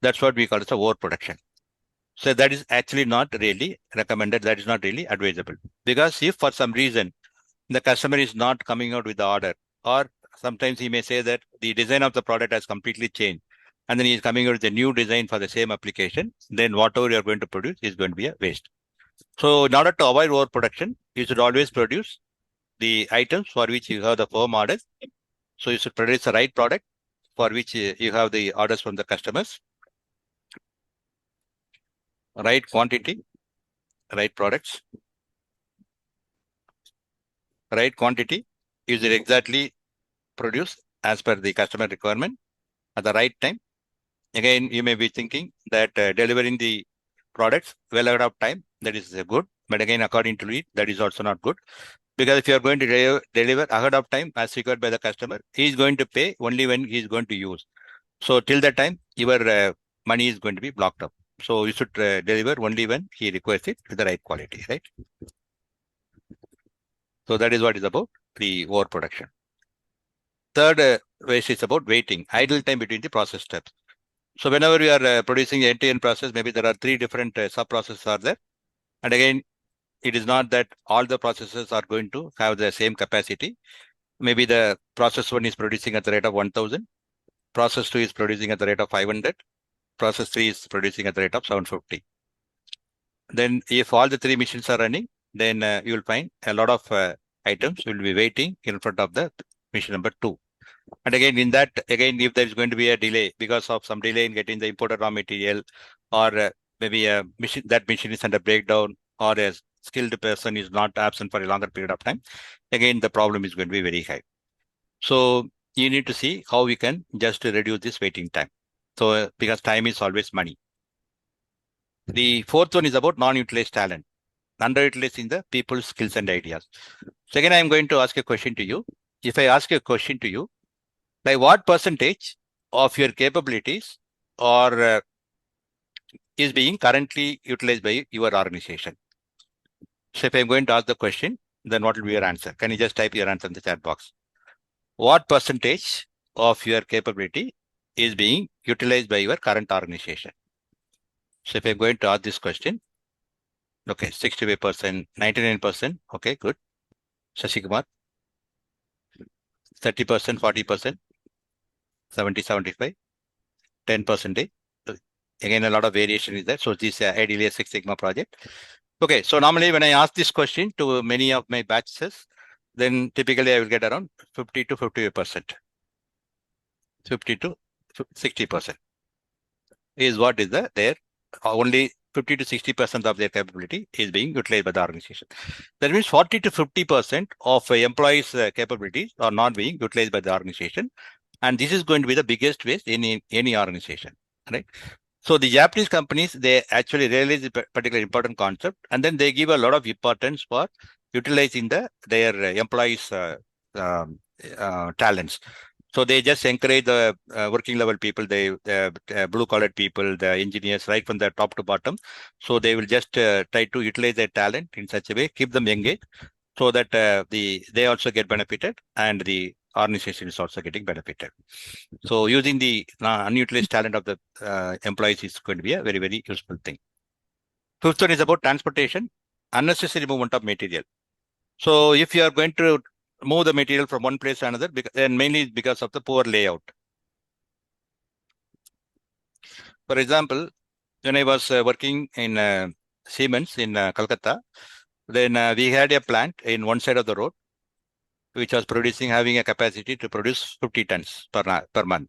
That's what we call as a overproduction. So that is actually not really recommended. That is not really advisable. Because if for some reason the customer is not coming out with the order, or sometimes he may say that the design of the product has completely changed, and then he is coming out with a new design for the same application, then whatever you are going to produce is going to be a waste. So in order to avoid overproduction, you should always produce the items for which you have the firm orders. So you should produce the right product for which you have the orders from the customers, right quantity, right products, right quantity. You should exactly produce as per the customer requirement at the right time. Again, you may be thinking that delivering the products well ahead of time, that is good. But again, according to it, that is also not good. Because if you are going to deliver ahead of time as required by the customer, he is going to pay only when he is going to use. So till that time, your money is going to be blocked up. So you should deliver only when he requires it with the right quality, right? So that is what is about the overproduction. Third waste is about waiting, idle time between the process steps. So whenever we are producing the end-to-end process, maybe there are 3 different sub-processes are there. And again, it is not that all the processes are going to have the same capacity. Maybe the process 1 is producing at the rate of 1000. Process 2 is producing at the rate of 500. Process 3 is producing at the rate of 750. Then if all the 3 machines are running, then you will find a lot of items will be waiting in front of the machine number 2. And again, in that, again, if there is going to be a delay because of some delay in getting the imported raw material, or maybe a machine, that machine is under breakdown, or a skilled person is not absent for a longer period of time, again, the problem is going to be very high. So you need to see how we can just reduce this waiting time. So because time is always money. The fourth one is about non-utilized talent, underutilizing the people's skills and ideas. So again, I'm going to ask a question to you. If I ask a question to you, like what percentage of your capabilities or is being currently utilized by your organization? So if I'm going to ask the question, then what will be your answer? Can you just type your answer in the chat box? What percentage of your capability is being utilized by your current organization? So if I'm going to ask this question, okay, 65%, 99%, okay, good. Shashikumar, 30%, 40%, 70, 75, 10%. Again, a lot of variation is there. So this is ideally a Six Sigma project. Okay, so normally when I ask this question to many of my batches, then typically I will get around 50 to 58%. 50 to 60% is what is there. Only 50 to 60% of their capability is being utilized by the organization. That means 40 to 50% of employees' capabilities are not being utilized by the organization. And this is going to be the biggest waste in any organization, right? So the Japanese companies, they actually realize a particular important concept, and then they give a lot of importance for utilizing their employees' talents. So they just encourage the working level people, the blue collar people, the engineers, right from the top to bottom. So they will just try to utilize their talent in such a way, keep them engaged, so that they also get benefited and the organization is also getting benefited. So using the unutilized talent of the employees is going to be a very, very useful thing. Fifth one is about transportation, unnecessary movement of material. So if you are going to move the material from one place to another, and mainly because of the poor layout. For example, when I was working in Siemens in Calcutta, then we had a plant in one side of the road, which was having a capacity to produce 50 tons per month.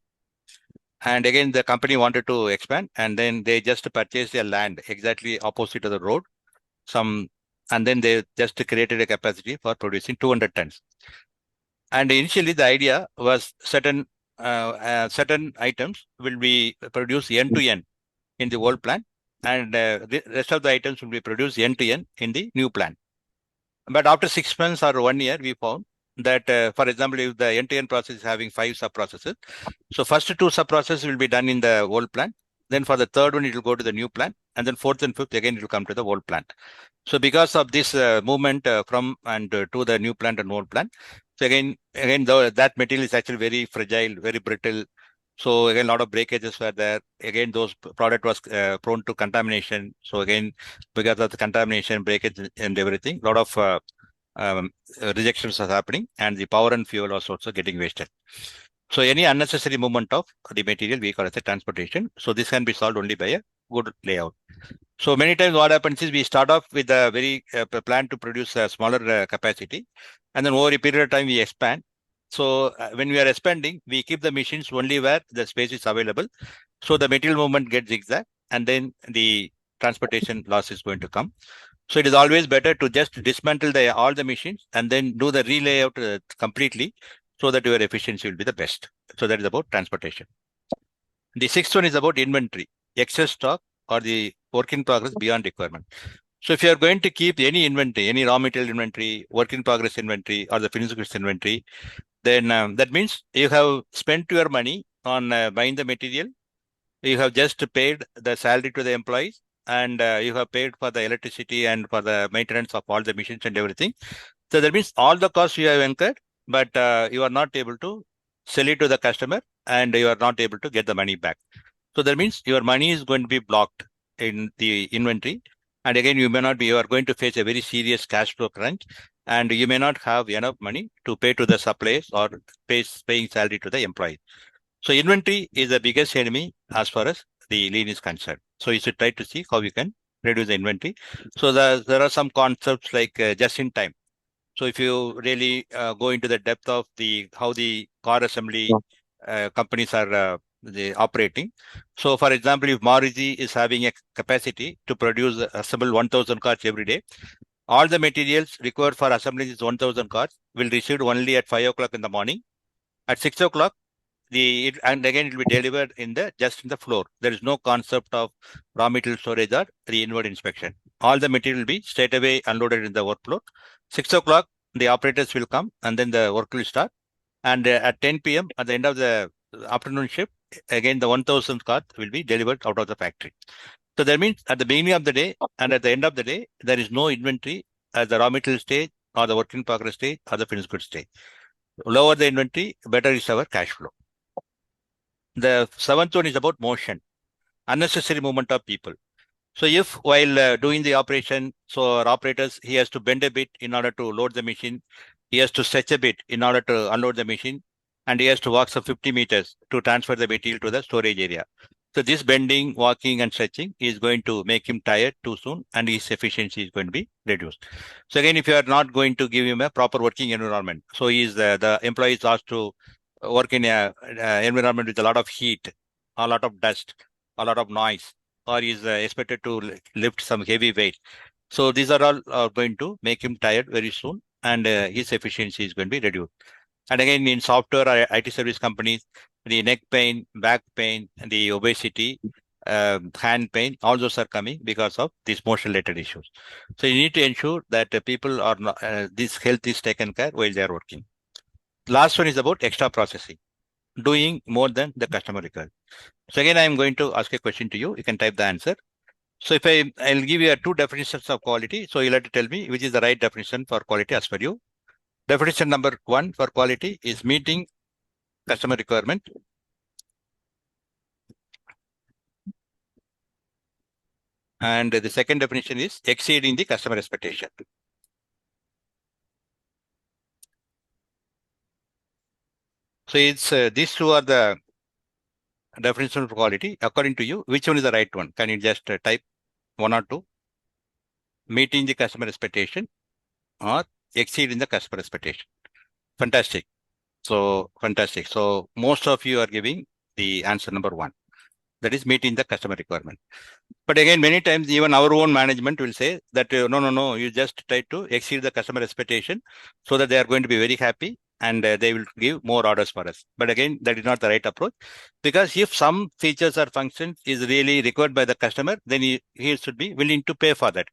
And again, the company wanted to expand, and then they just purchased a land exactly opposite of the road. And then they just created a capacity for producing 200 tons. And initially, the idea was certain items will be produced end to end in the old plant, and the rest of the items will be produced end to end in the new plant. But after 6 months or 1 year, we found that, for example, if the end-to-end process is having 5 sub-processes, so first 2 sub-processes will be done in the old plant. Then for the third one, it will go to the new plant. And then fourth and fifth, again, it will come to the old plant. So because of this movement from and to the new plant and old plant, so again, that material is actually very fragile, very brittle. So again, a lot of breakages were there. Again, those product was prone to contamination. So again, because of the contamination, breakage and everything, a lot of rejections are happening, and the power and fuel was also getting wasted. So any unnecessary movement of the material we call as a transportation. So this can be solved only by a good layout. So many times what happens is we start off with a very plan to produce a smaller capacity, and then over a period of time we expand. So when we are expanding, we keep the machines only where the space is available. So the material movement gets zigzag, and then the transportation loss is going to come. So it is always better to just dismantle all the machines and then do the relayout completely, so that your efficiency will be the best. So that is about transportation. The sixth one is about inventory, excess stock or the work in progress beyond requirement. So if you are going to keep any inventory, any raw material inventory, work in progress inventory, or the finished goods inventory, then that means you have spent your money on buying the material. You have just paid the salary to the employees, and you have paid for the electricity and for the maintenance of all the machines and everything. So that means all the costs you have incurred, but you are not able to sell it to the customer, and you are not able to get the money back. So that means your money is going to be blocked in the inventory. And again, you are going to face a very serious cash flow crunch, and you may not have enough money to pay to the suppliers or paying salary to the employees. So inventory is the biggest enemy as far as the lean is concerned. So you should try to see how you can reduce the inventory. So there are some concepts like just in time. So if you really go into the depth of how the car assembly companies are operating. So for example, if Maruti is having a capacity to assemble 1,000 cars every day, all the materials required for assembling these 1,000 cars will be received only at 5 o'clock in the morning. At 6 o'clock, and again it will be delivered just in the floor. There is no concept of raw material storage or the inward inspection. All the material will be straight away unloaded in the work floor. 6 o'clock, the operators will come, and then the work will start. And at 10 p.m., at the end of the afternoon shift, again the 1,000 cars will be delivered out of the factory. So that means at the beginning of the day and at the end of the day, there is no inventory at the raw material stage or the work in progress stage or the finished goods stage. Lower the inventory, better is our cash flow. The seventh one is about motion, unnecessary movement of people. So if while doing the operation, so our operators, he has to bend a bit in order to load the machine. He has to stretch a bit in order to unload the machine. And he has to walk some 50 meters to transfer the material to the storage area. So this bending, walking and stretching is going to make him tired too soon, and his efficiency is going to be reduced. So again, if you are not going to give him a proper working environment, so the employee is asked to work in a environment with a lot of heat, a lot of dust, a lot of noise, or is expected to lift some heavy weight. So these are all going to make him tired very soon, and his efficiency is going to be reduced. And again, in software or IT service companies, the neck pain, back pain, and the obesity, hand pain, all those are coming because of these motion-related issues. So you need to ensure that people are not, this health is taken care while they are working. Last one is about extra processing, doing more than the customer requires. So again, I'm going to ask a question to you. You can type the answer. So if I'll give you two definitions of quality. So you'll have to tell me which is the right definition for quality as per you. Definition number one for quality is meeting customer requirement. And the second definition is exceeding the customer expectation. So it's these two are the definition of quality. According to you, which one is the right one? Can you just type one or two? Meeting the customer expectation or exceeding the customer expectation. Fantastic. So fantastic. So most of you are giving the answer number one. That is meeting the customer requirement. But again, many times even our own management will say that no, you just try to exceed the customer expectation so that they are going to be very happy and they will give more orders for us. But again, that is not the right approach, because if some features or functions is really required by the customer, then he should be willing to pay for that.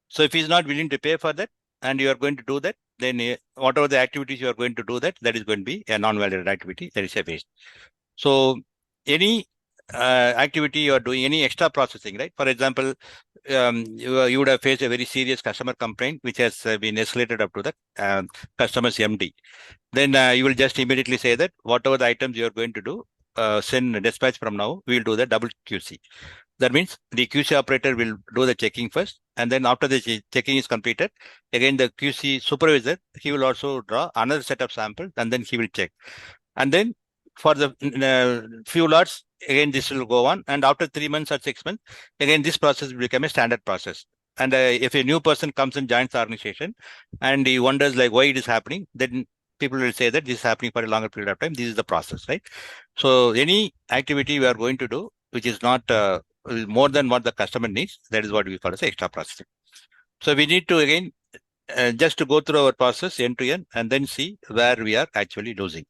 So if he's not willing to pay for that and you are going to do that, then whatever the activities you are going to do that is going to be a non-valid activity. That is a waste. So any activity you are doing, any extra processing, right? For example, you would have faced a very serious customer complaint which has been escalated up to the customer's MD. Then you will just immediately say that whatever the items you are going to do, send dispatch from now, we will do the double QC. That means the QC operator will do the checking first, and then after the checking is completed, again the QC supervisor, he will also draw another set of samples and then he will check. And then for the few lots, again this will go on, and after 3 months or 6 months, again this process will become a standard process. And if a new person comes and joins the organization and he wonders like why it is happening, then people will say that this is happening for a longer period of time. This is the process, right? So any activity we are going to do which is not more than what the customer needs, that is what we call as extra processing. So we need to again just to go through our process end to end and then see where we are actually losing,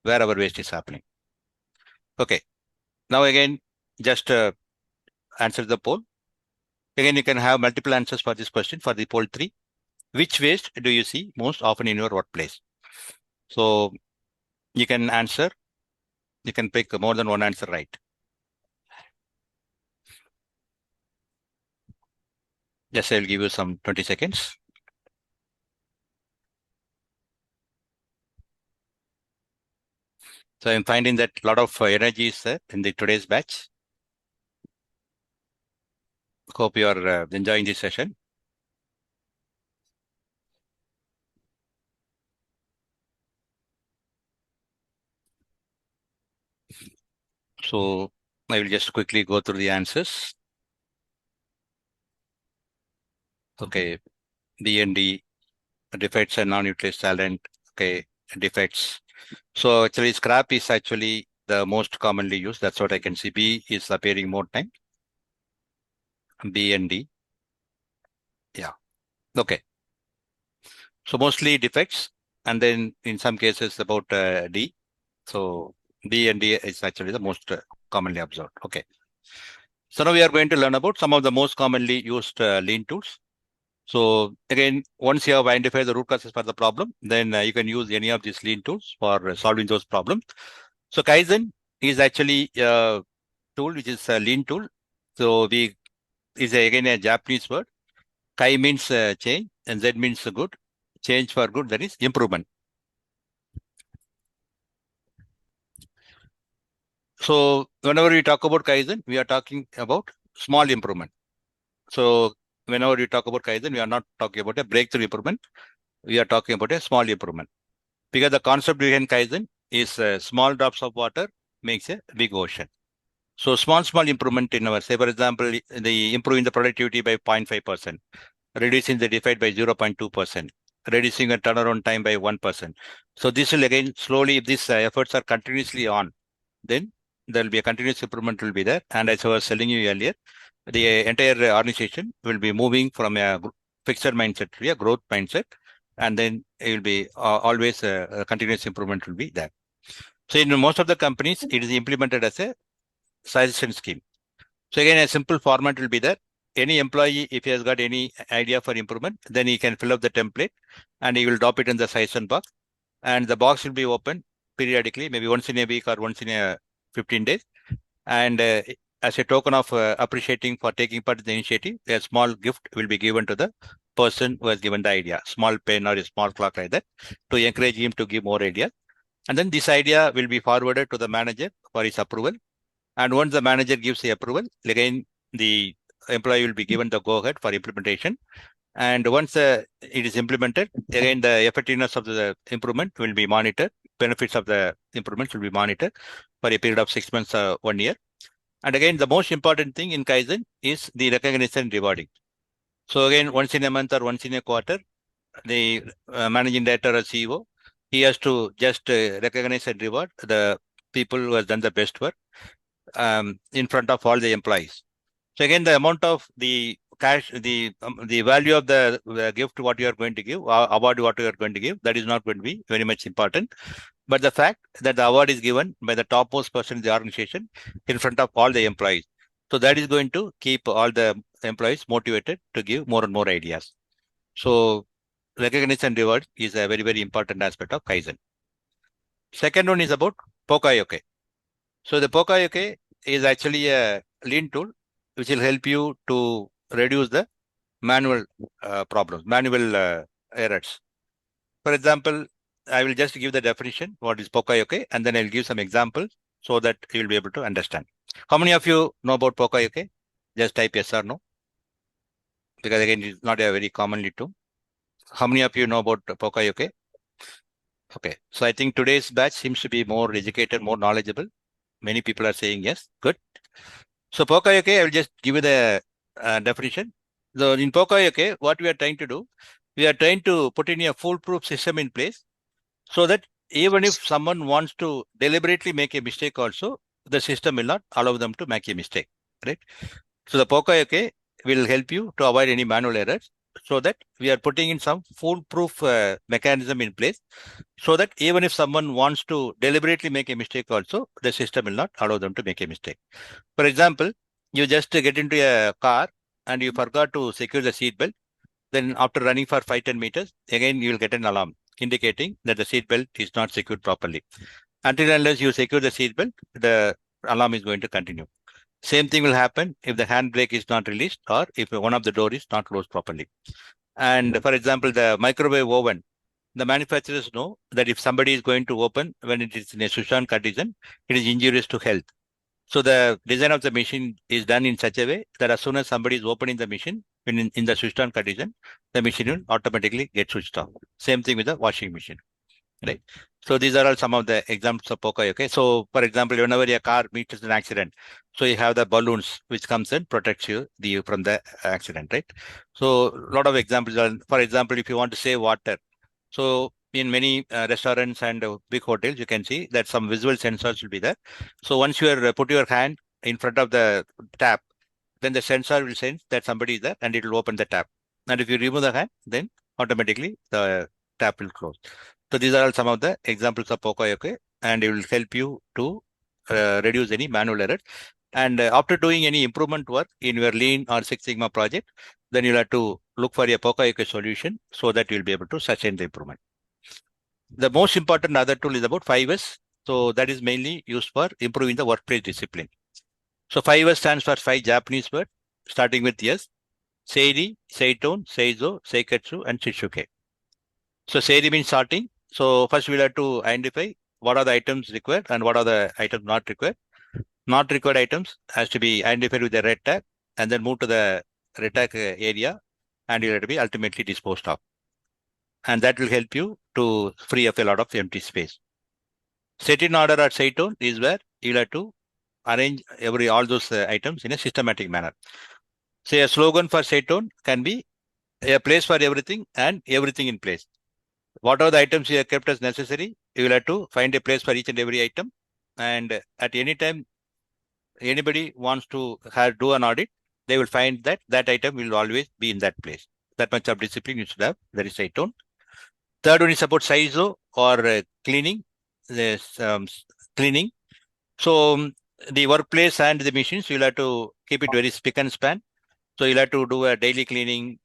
where our waste is happening. Okay. Now again, just answer the poll. Again, you can have multiple answers for this question for the poll 3. Which waste do you see most often in your workplace? So you can answer, you can pick more than one answer right. Just I'll give you some 20 seconds. So I'm finding that a lot of energy is there in the today's batch. Hope you are enjoying this session. So I will just quickly go through the answers. Okay, D&D, defects and non-utilized talent. Okay, defects. So actually scrap is actually the most commonly used. That's what I can see. B is appearing more time. B and D. Yeah. Okay. So mostly defects, and then in some cases about D. So B and D is actually the most commonly observed. Okay. So now we are going to learn about some of the most commonly used lean tools. So again, once you have identified the root causes for the problem, then you can use any of these lean tools for solving those problems. So Kaizen is actually a tool which is a lean tool. So we is again a Japanese word. Kai means change and Z means good. Change for good, that is improvement. So whenever we talk about Kaizen, we are talking about small improvement. So whenever we talk about Kaizen, we are not talking about a breakthrough improvement. We are talking about a small improvement. Because the concept behind Kaizen is small drops of water makes a big ocean. So small improvement in our, say for example, the improving the productivity by 0.5%, reducing the defect by 0.2%, reducing a turnaround time by 1%. So this will again slowly, if these efforts are continuously on, then there will be a continuous improvement will be there. And as I was telling you earlier, the entire organization will be moving from a fixed mindset to a growth mindset, and then it will be always a continuous improvement will be there. So in most of the companies, it is implemented as a suggestion scheme. So again, a simple format will be there. Any employee, if he has got any idea for improvement, then he can fill up the template and he will drop it in the suggestion box. and the box will be open periodically, maybe once in a week or once in a 15 days. And as a token of appreciating for taking part in the initiative, a small gift will be given to the person who has given the idea, small pen or a small clock like that, to encourage him to give more ideas. And then this idea will be forwarded to the manager for his approval. And once the manager gives the approval, again, the employee will be given the go-ahead for implementation. And once it is implemented, again, the effectiveness of the improvement will be monitored. Benefits of the improvements will be monitored for a period of 6 months, 1 year. And again, the most important thing in Kaizen is the recognition and rewarding. So again, once in a month or once in a quarter, the managing director or CEO, he has to just recognize and reward the people who have done the best work in front of all the employees. So again, the amount of the cash, the value of the gift, what you are going to give, award what you are going to give, that is not going to be very much important. But the fact that the award is given by the topmost person in the organization in front of all the employees, so that is going to keep all the employees motivated to give more and more ideas. So recognition and reward is a very, very important aspect of Kaizen. Second one is about Pokayoke. So the Pokayoke is actually a lean tool which will help you to reduce the manual problems, manual errors. For example, I will just give the definition, what is Pokayoke, and then I'll give some examples so that you'll be able to understand. How many of you know about Pokayoke? Just type yes or no. Because again, it's not a very commonly term. How many of you know about Pokayoke? Okay, so I think today's batch seems to be more educated, more knowledgeable. Many people are saying yes. Good. So Pokayoke, I will just give you the definition. So in Pokayoke, what we are trying to do, we are trying to put in a foolproof system in place so that even if someone wants to deliberately make a mistake also, the system will not allow them to make a mistake, right? So the Pokayoke will help you to avoid any manual errors so that we are putting in some foolproof mechanism in place so that even if someone wants to deliberately make a mistake also, the system will not allow them to make a mistake. For example, you just get into a car and you forgot to secure the seat belt. Then after running for 5-10 meters, again, you will get an alarm indicating that the seat belt is not secured properly. Until unless you secure the seat belt, the alarm is going to continue. Same thing will happen if the handbrake is not released or if one of the door is not closed properly. And for example, the microwave oven, the manufacturers know that if somebody is going to open when it is in a switch on condition, it is injurious to health. So the design of the machine is done in such a way that as soon as somebody is opening the machine in the switched on condition, the machine will automatically get switched off. Same thing with the washing machine, right? So these are all some of the examples of Pokayoke. So for example, whenever your car meets an accident, so you have the balloons which comes and protects you from the accident, right? So a lot of examples are, for example, if you want to save water, so in many restaurants and big hotels, you can see that some visual sensors will be there. So once you are put your hand in front of the tap, then the sensor will sense that somebody is there and it will open the tap. And if you remove the hand, then automatically the tap will close. So these are all some of the examples of Pokayoke, and it will help you to reduce any manual errors. And after doing any improvement work in your Lean or Six Sigma project, then you'll have to look for a Pokayoke solution so that you'll be able to sustain the improvement. The most important other tool is about 5S. So that is mainly used for improving the workplace discipline. So 5S stands for 5 Japanese words, starting with S: Seiri, Seiton, Seizo, Seiketsu, and Shishuke. So Seiri means sorting. So first we'll have to identify what are the items required and what are the items not required. Not required items has to be identified with the red tag and then move to the red tag area, and you'll have to be ultimately disposed of. And that will help you to free up a lot of empty space. Set in order or Seiton is where you'll have to arrange all those items in a systematic manner. Say a slogan for Seiton can be a place for everything and everything in place. What are the items you have kept as necessary? You will have to find a place for each and every item. And at any time, anybody wants to do an audit, they will find that that item will always be in that place. That much of discipline you should have. That is Seiton. Third one is about Saizo or cleaning. This cleaning. So the workplace and the machines, you'll have to keep it very spick and span. So you'll have to do a daily cleaning,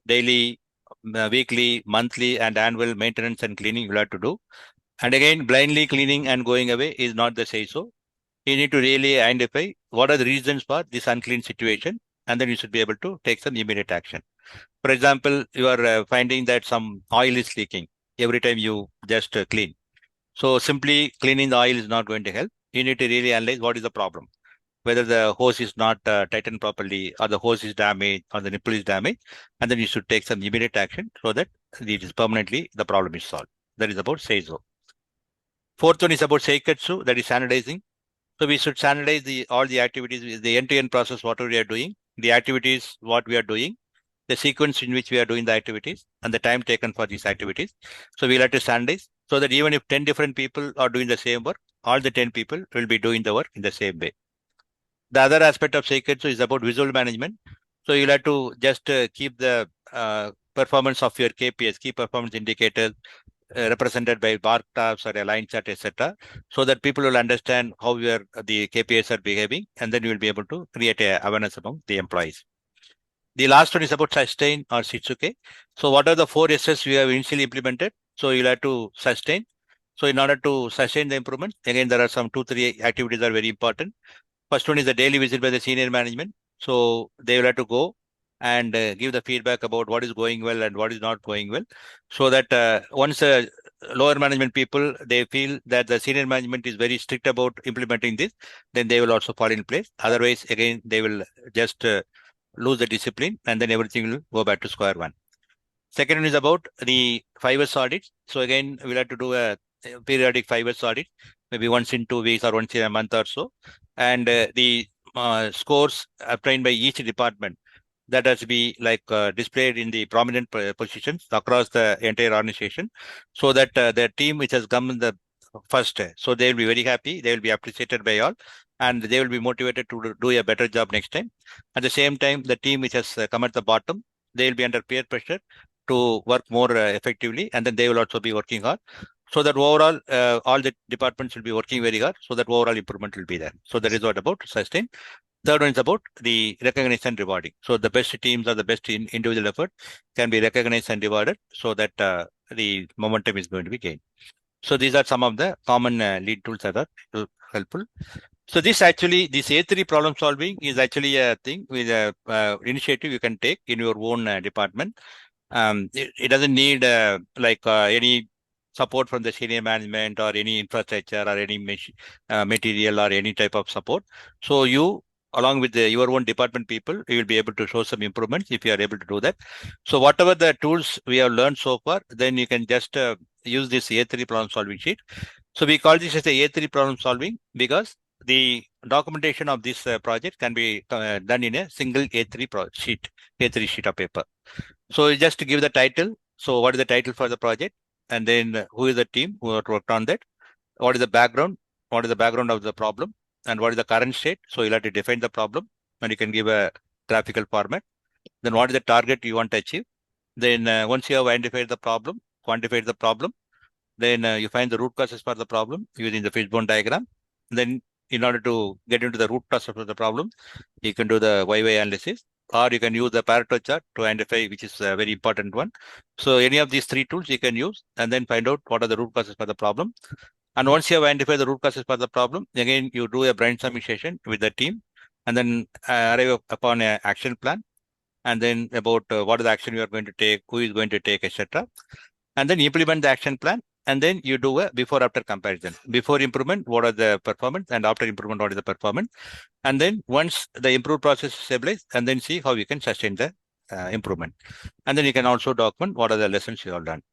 daily weekly, monthly, and annual maintenance and cleaning you have to do. And again, blindly cleaning and going away is not the say so. You need to really identify what are the reasons for this unclean situation, and then you should be able to take some immediate action. For example, you are finding that some oil is leaking every time you just clean. So simply cleaning the oil is not going to help. You need to really analyze what is the problem, whether the hose is not tightened properly, or the hose is damaged, or the nipple is damaged, and then you should take some immediate action so that it is permanently the problem is solved. That is about Seizo. Fourth one is about Seikatsu, that is sanitizing. So we should sanitize all the activities, the end-to-end process, whatever we are doing, the activities, what we are doing, the sequence in which we are doing the activities, and the time taken for these activities. So we'll have to standardize so that even if 10 different people are doing the same work, all the 10 people will be doing the work in the same way. The other aspect of Seiketsu is about visual management. So you'll have to just keep the performance of your KPIs, key performance indicators, represented by bar graphs or a line chart, etc., so that people will understand how the KPIs are behaving, and then you will be able to create a awareness among the employees. The last one is about sustain or Shitsuke. So what are the 4 S's we have initially implemented? So you'll have to sustain. So in order to sustain the improvement, again, there are some 2, 3 activities that are very important. First one is the daily visit by the senior management. So they will have to go and give the feedback about what is going well and what is not going well. So that once lower management people, they feel that the senior management is very strict about implementing this, then they will also fall in place. Otherwise, again, they will just lose the discipline, and then everything will go back to square one. Second one is about the 5S audits. So again, we'll have to do a periodic 5S audit, maybe once in 2 weeks or once in a month or so. And the scores obtained by each department, that has to be like displayed in the prominent positions across the entire organization, so that the team which has come in the first, so they will be very happy, they will be appreciated by all, and they will be motivated to do a better job next time. At the same time, the team which has come at the bottom, they will be under peer pressure to work more effectively, and then they will also be working hard, so that overall all the departments will be working very hard, so that overall improvement will be there. So that is what about sustain. Third one is about the recognition and rewarding. So the best teams or the best individual effort can be recognized and rewarded, so that the momentum is going to be gained. So these are some of the common lead tools that are helpful. So this A3 problem solving is actually a thing with a initiative you can take in your own department. It doesn't need any support from the senior management or any infrastructure or any material or any type of support. So you, along with your own department people, you will be able to show some improvements if you are able to do that. So whatever the tools we have learned so far, then you can just use this A3 problem solving sheet. So we call this as the A3 problem solving because the documentation of this project can be done in a single A3 sheet of paper. So just to give the title. So what is the title for the project? And then who is the team who have worked on that? What is the background? What is the background of the problem? And what is the current state? So you'll have to define the problem, and you can give a graphical format. Then what is the target you want to achieve? Then once you have identified the problem, quantified the problem, then you find the root causes for the problem using the fishbone diagram. Then in order to get into the root cause of the problem, you can do the YY analysis, or you can use the Pareto chart to identify which is a very important one. So any of these 3 tools you can use, and then find out what are the root causes for the problem. And once you have identified the root causes for the problem, again, you do a brainstorming session with the team, and then arrive upon an action plan, and then about what is the action you are going to take, who is going to take, etc. And then implement the action plan, and then you do a before-after comparison. Before improvement, what are the performance, and after improvement, what is the performance? And then once the improved process is stabilized, and then see how you can sustain the improvement. And then you can also document what are the lessons you have learned.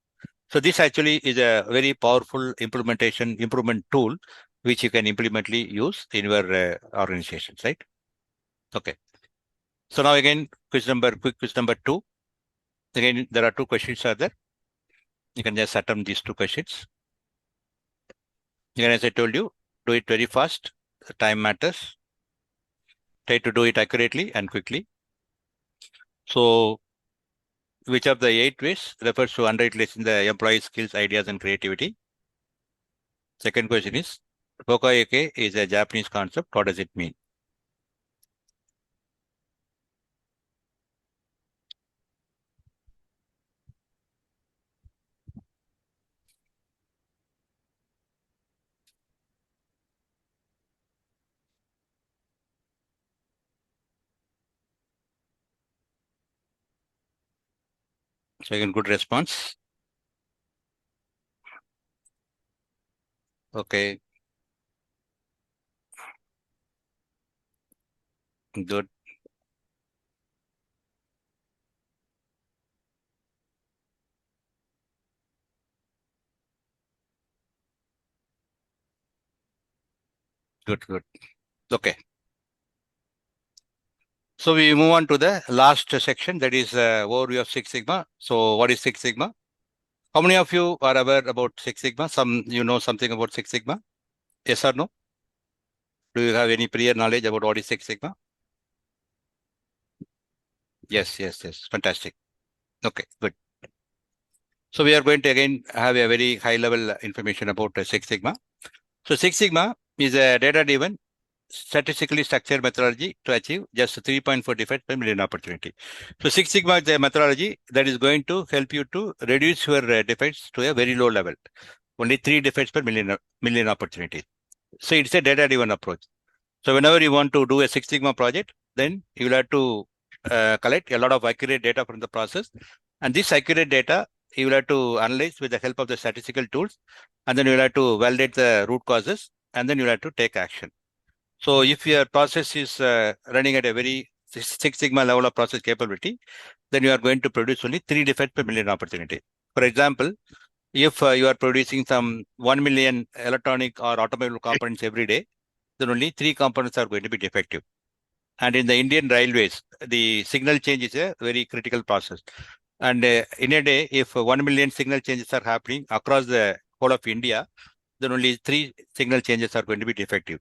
So this actually is a very powerful improvement tool, which you can implemently use in your organizations, right? Okay. So now again, quick quiz number 2. Again, there are 2 questions are there. You can just attempt these 2 questions. Again, as I told you, do it very fast. The time matters. Try to do it accurately and quickly. So which of the 8 ways refers to underutilizing the employee skills, ideas, and creativity? Second question is, Hokkaido is a Japanese concept. What does it mean? So again, good response. Okay, good, good. Okay. So we move on to the last section, that is overview of Six Sigma. So what is Six Sigma? How many of you are aware about Six Sigma? You know something about Six Sigma? Yes or no? Do you have any prior knowledge about what is Six Sigma? Yes. Fantastic. Okay, good. So we are going to again have a very high level information about Six Sigma. So Six Sigma is a data-driven, statistically structured methodology to achieve just 3.4 defects per million opportunity. So Six Sigma is a methodology that is going to help you to reduce your defects to a very low level. Only 3 defects per million opportunities. So it's a data-driven approach. So whenever you want to do a Six Sigma project, then you will have to collect a lot of accurate data from the process. And this accurate data, you will have to analyze with the help of the statistical tools. And then you will have to validate the root causes. And then you will have to take action. So if your process is running at a very Six Sigma level of process capability, then you are going to produce only 3 defects per million opportunity. For example, if you are producing some 1 million electronic or automobile components every day, then only 3 components are going to be defective. And in the Indian railways, the signal change is a very critical process. And in a day, if 1 million signal changes are happening across the whole of India, then only 3 signal changes are going to be defective.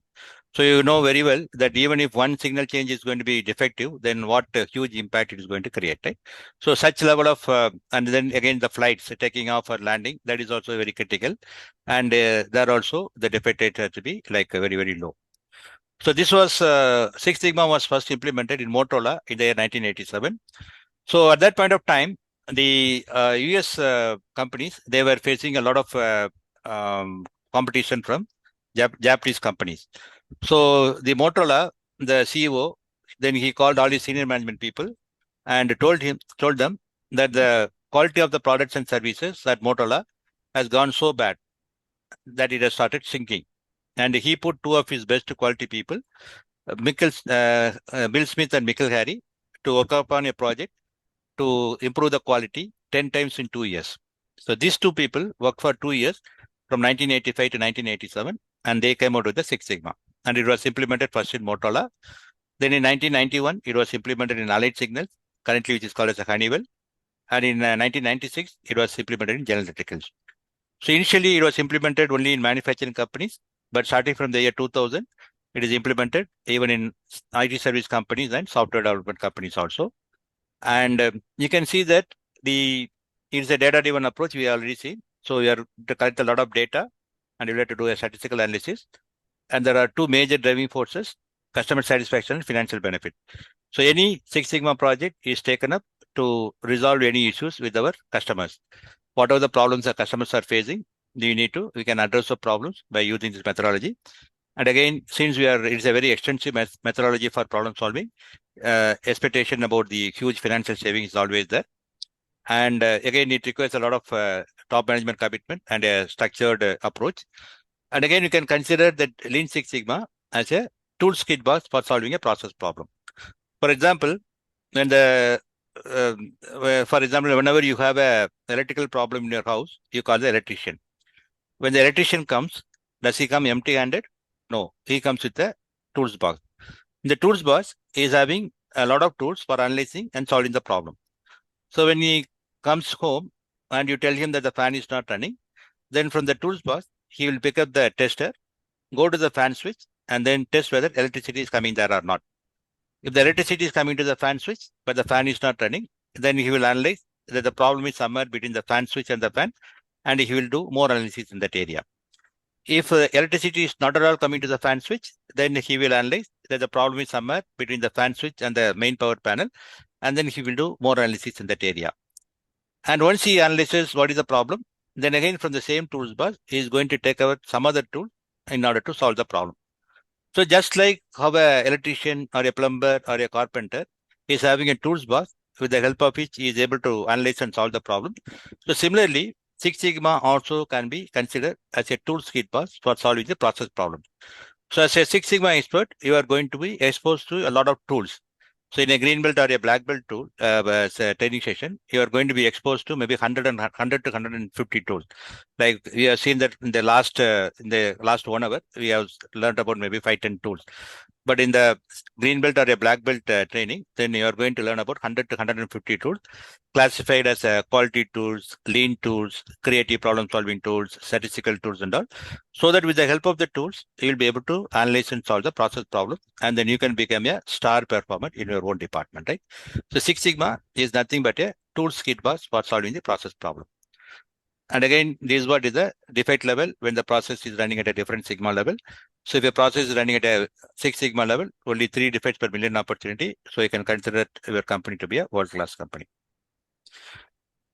So you know very well that even if one signal change is going to be defective, then what a huge impact it is going to create, right? So such level of, and then again the flights taking off or landing, that is also very critical. And there also the defect rate has to be like very low. So this was, Six Sigma was first implemented in Motorola in the year 1987. So at that point of time, the US companies, they were facing a lot of competition from Japanese companies. So the Motorola, the CEO, then he called all his senior management people and told them that the quality of the products and services at Motorola has gone so bad that it has started sinking. And he put 2 of his best quality people, Bill Smith and Michael Harry, to work upon a project to improve the quality 10 times in 2 years. So these 2 people worked for 2 years from 1985 to 1987, and they came out with the Six Sigma. And it was implemented first in Motorola. Then in 1991, it was implemented in Allied Signals, currently which is called as a Honeywell. And in 1996, it was implemented in General Electric. So initially, it was implemented only in manufacturing companies, but starting from the year 2000, it is implemented even in IT service companies and software development companies also. And you can see that it's a data-driven approach we already see. So we are to collect a lot of data and we have to do a statistical analysis. And there are 2 major driving forces, customer satisfaction and financial benefit. So any Six Sigma project is taken up to resolve any issues with our customers. Whatever the problems our customers are facing, we can address the problems by using this methodology. And again, since it's a very extensive methodology for problem solving, expectation about the huge financial savings is always there. And again, it requires a lot of top management commitment and a structured approach. And again, you can consider that Lean Six Sigma as a toolkit box for solving a process problem. For example, when for example, whenever you have a electrical problem in your house, you call the electrician. When the electrician comes, does he come empty-handed? No, he comes with a tools box. The tools box is having a lot of tools for analyzing and solving the problem. So when he comes home and you tell him that the fan is not running, then from the tools box, he will pick up the tester, go to the fan switch, and then test whether electricity is coming there or not. If the electricity is coming to the fan switch, but the fan is not running, then he will analyze that the problem is somewhere between the fan switch and the fan, and he will do more analysis in that area. If electricity is not at all coming to the fan switch, then he will analyze that the problem is somewhere between the fan switch and the main power panel, and then he will do more analysis in that area. And once he analyzes what is the problem, then again from the same tools bar, he is going to take out some other tool in order to solve the problem. So just like how an electrician or a plumber or a carpenter is having a tools box with the help of which he is able to analyze and solve the problem. So similarly, Six Sigma also can be considered as a tool kit box for solving the process problem. So as a Six Sigma expert, you are going to be exposed to a lot of tools. So in a green belt or a black belt tool, as a training session, you are going to be exposed to maybe 100 to 150 tools. Like we have seen that in the last 1 hour, we have learned about maybe 5-10 tools. But in the green belt or a black belt training, then you are going to learn about 100 to 150 tools, classified as quality tools, lean tools, creative problem solving tools, statistical tools, and all. So that with the help of the tools, you will be able to analyze and solve the process problem, and then you can become a star performer in your own department, right? So Six Sigma is nothing but a tools kit box for solving the process problem. And again, this is what is the defect level when the process is running at a different sigma level. So if a process is running at a Six Sigma level, only 3 defects per million opportunity. So you can consider your company to be a world-class company.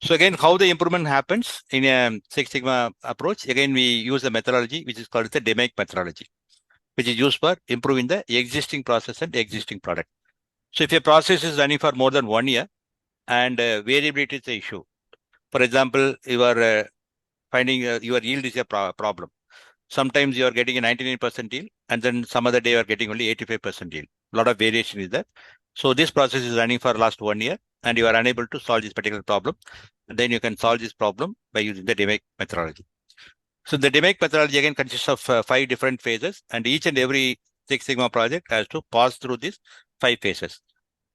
So again, how the improvement happens in a Six Sigma approach, again, we use a methodology which is called the DMAIC methodology, which is used for improving the existing process and existing product. So if a process is running for more than 1 year and variability is the issue, for example, you are finding your yield is a problem. Sometimes you are getting a 99% yield, and then some other day you are getting only 85% yield. A lot of variation is there. So this process is running for last 1 year, and you are unable to solve this particular problem. And then you can solve this problem by using the DMAIC methodology. So the DMAIC methodology again consists of 5 different phases, and each and every Six Sigma project has to pass through these 5 phases.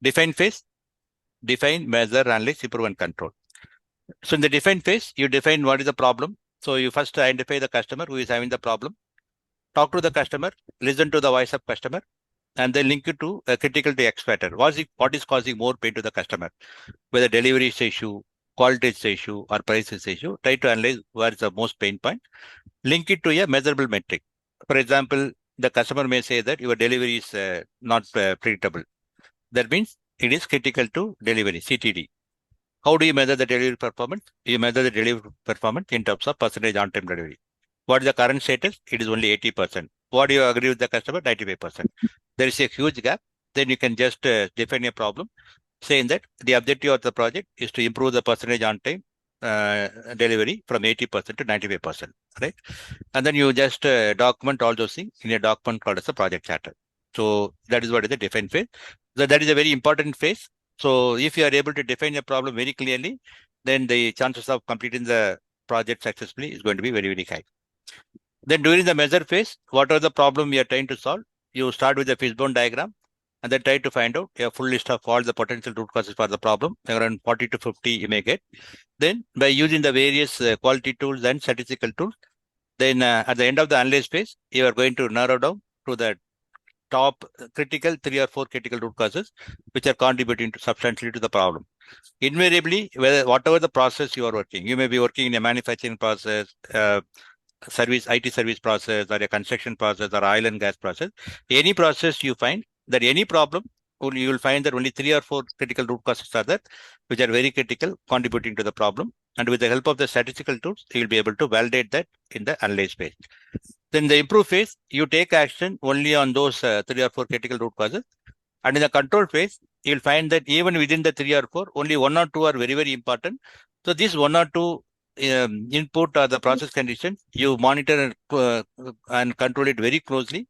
Define phase, define, measure, analyze, improve, and control. So in the define phase, you define what is the problem. So you first identify the customer who is having the problem, talk to the customer, listen to the voice of customer, and then link it to a critical to X factor. What is causing more pain to the customer? Whether delivery is the issue, quality is the issue, or price is the issue. Try to analyze where is the most pain point. Link it to a measurable metric. For example, the customer may say that your delivery is not predictable. That means it is critical to delivery, CTD. How do you measure the delivery performance? You measure the delivery performance in terms of percentage on-time delivery. What is the current status? It is only 80%. What do you agree with the customer? 95%. There is a huge gap. Then you can just define a problem saying that the objective of the project is to improve the percentage on-time delivery from 80% to 95%, right? And then you just document all those things in a document called as a project charter. So that is what is the define phase. So that is a very important phase. So if you are able to define a problem very clearly, then the chances of completing the project successfully is going to be very, very high. Then during the measure phase, what are the problem you are trying to solve? You start with the fishbone diagram and then try to find out a full list of all the potential root causes for the problem. Around 40 to 50 you may get. Then by using the various quality tools and statistical tools, then at the end of the analysis phase, you are going to narrow down to the top critical 3 or 4 critical root causes which are contributing to substantially to the problem. Invariably, whatever the process you are working, you may be working in a manufacturing process, IT service process, or a construction process, or oil and gas process. Any process you find that any problem, you will find that only 3 or 4 critical root causes are there, which are very critical, contributing to the problem. And with the help of the statistical tools, you will be able to validate that in the analyze phase. Then the improve phase, you take action only on those 3 or 4 critical root causes. And in the control phase, you'll find that even within the 3 or 4, only 1 or 2 are very, very important. So this 1 or 2 input or the process conditions, you monitor and control it very closely,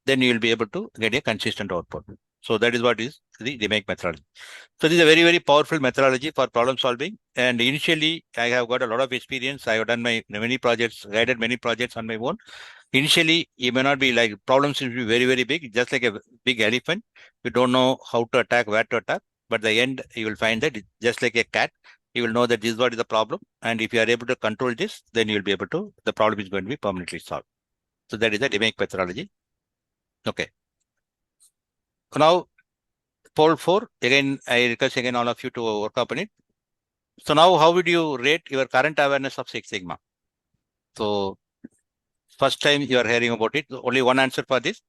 then you will be able to get a consistent output. So that is what is the DMAIC methodology. So this is a very, very powerful methodology for problem solving. And initially, I have got a lot of experience. I have done many projects, guided many projects on my own. Initially, you may not be like problems will be very, very big, just like a big elephant. You don't know how to attack, where to attack. But the end, you will find that just like a cat, you will know that this is what is the problem. And if you are able to control this, then you will be able to, the problem is going to be permanently solved. So that is the DMAIC methodology. Okay. Now, poll 4, again, I request again all of you to work upon it. So now, how would you rate your current awareness of Six Sigma? So first time you are hearing about it, only one answer for this.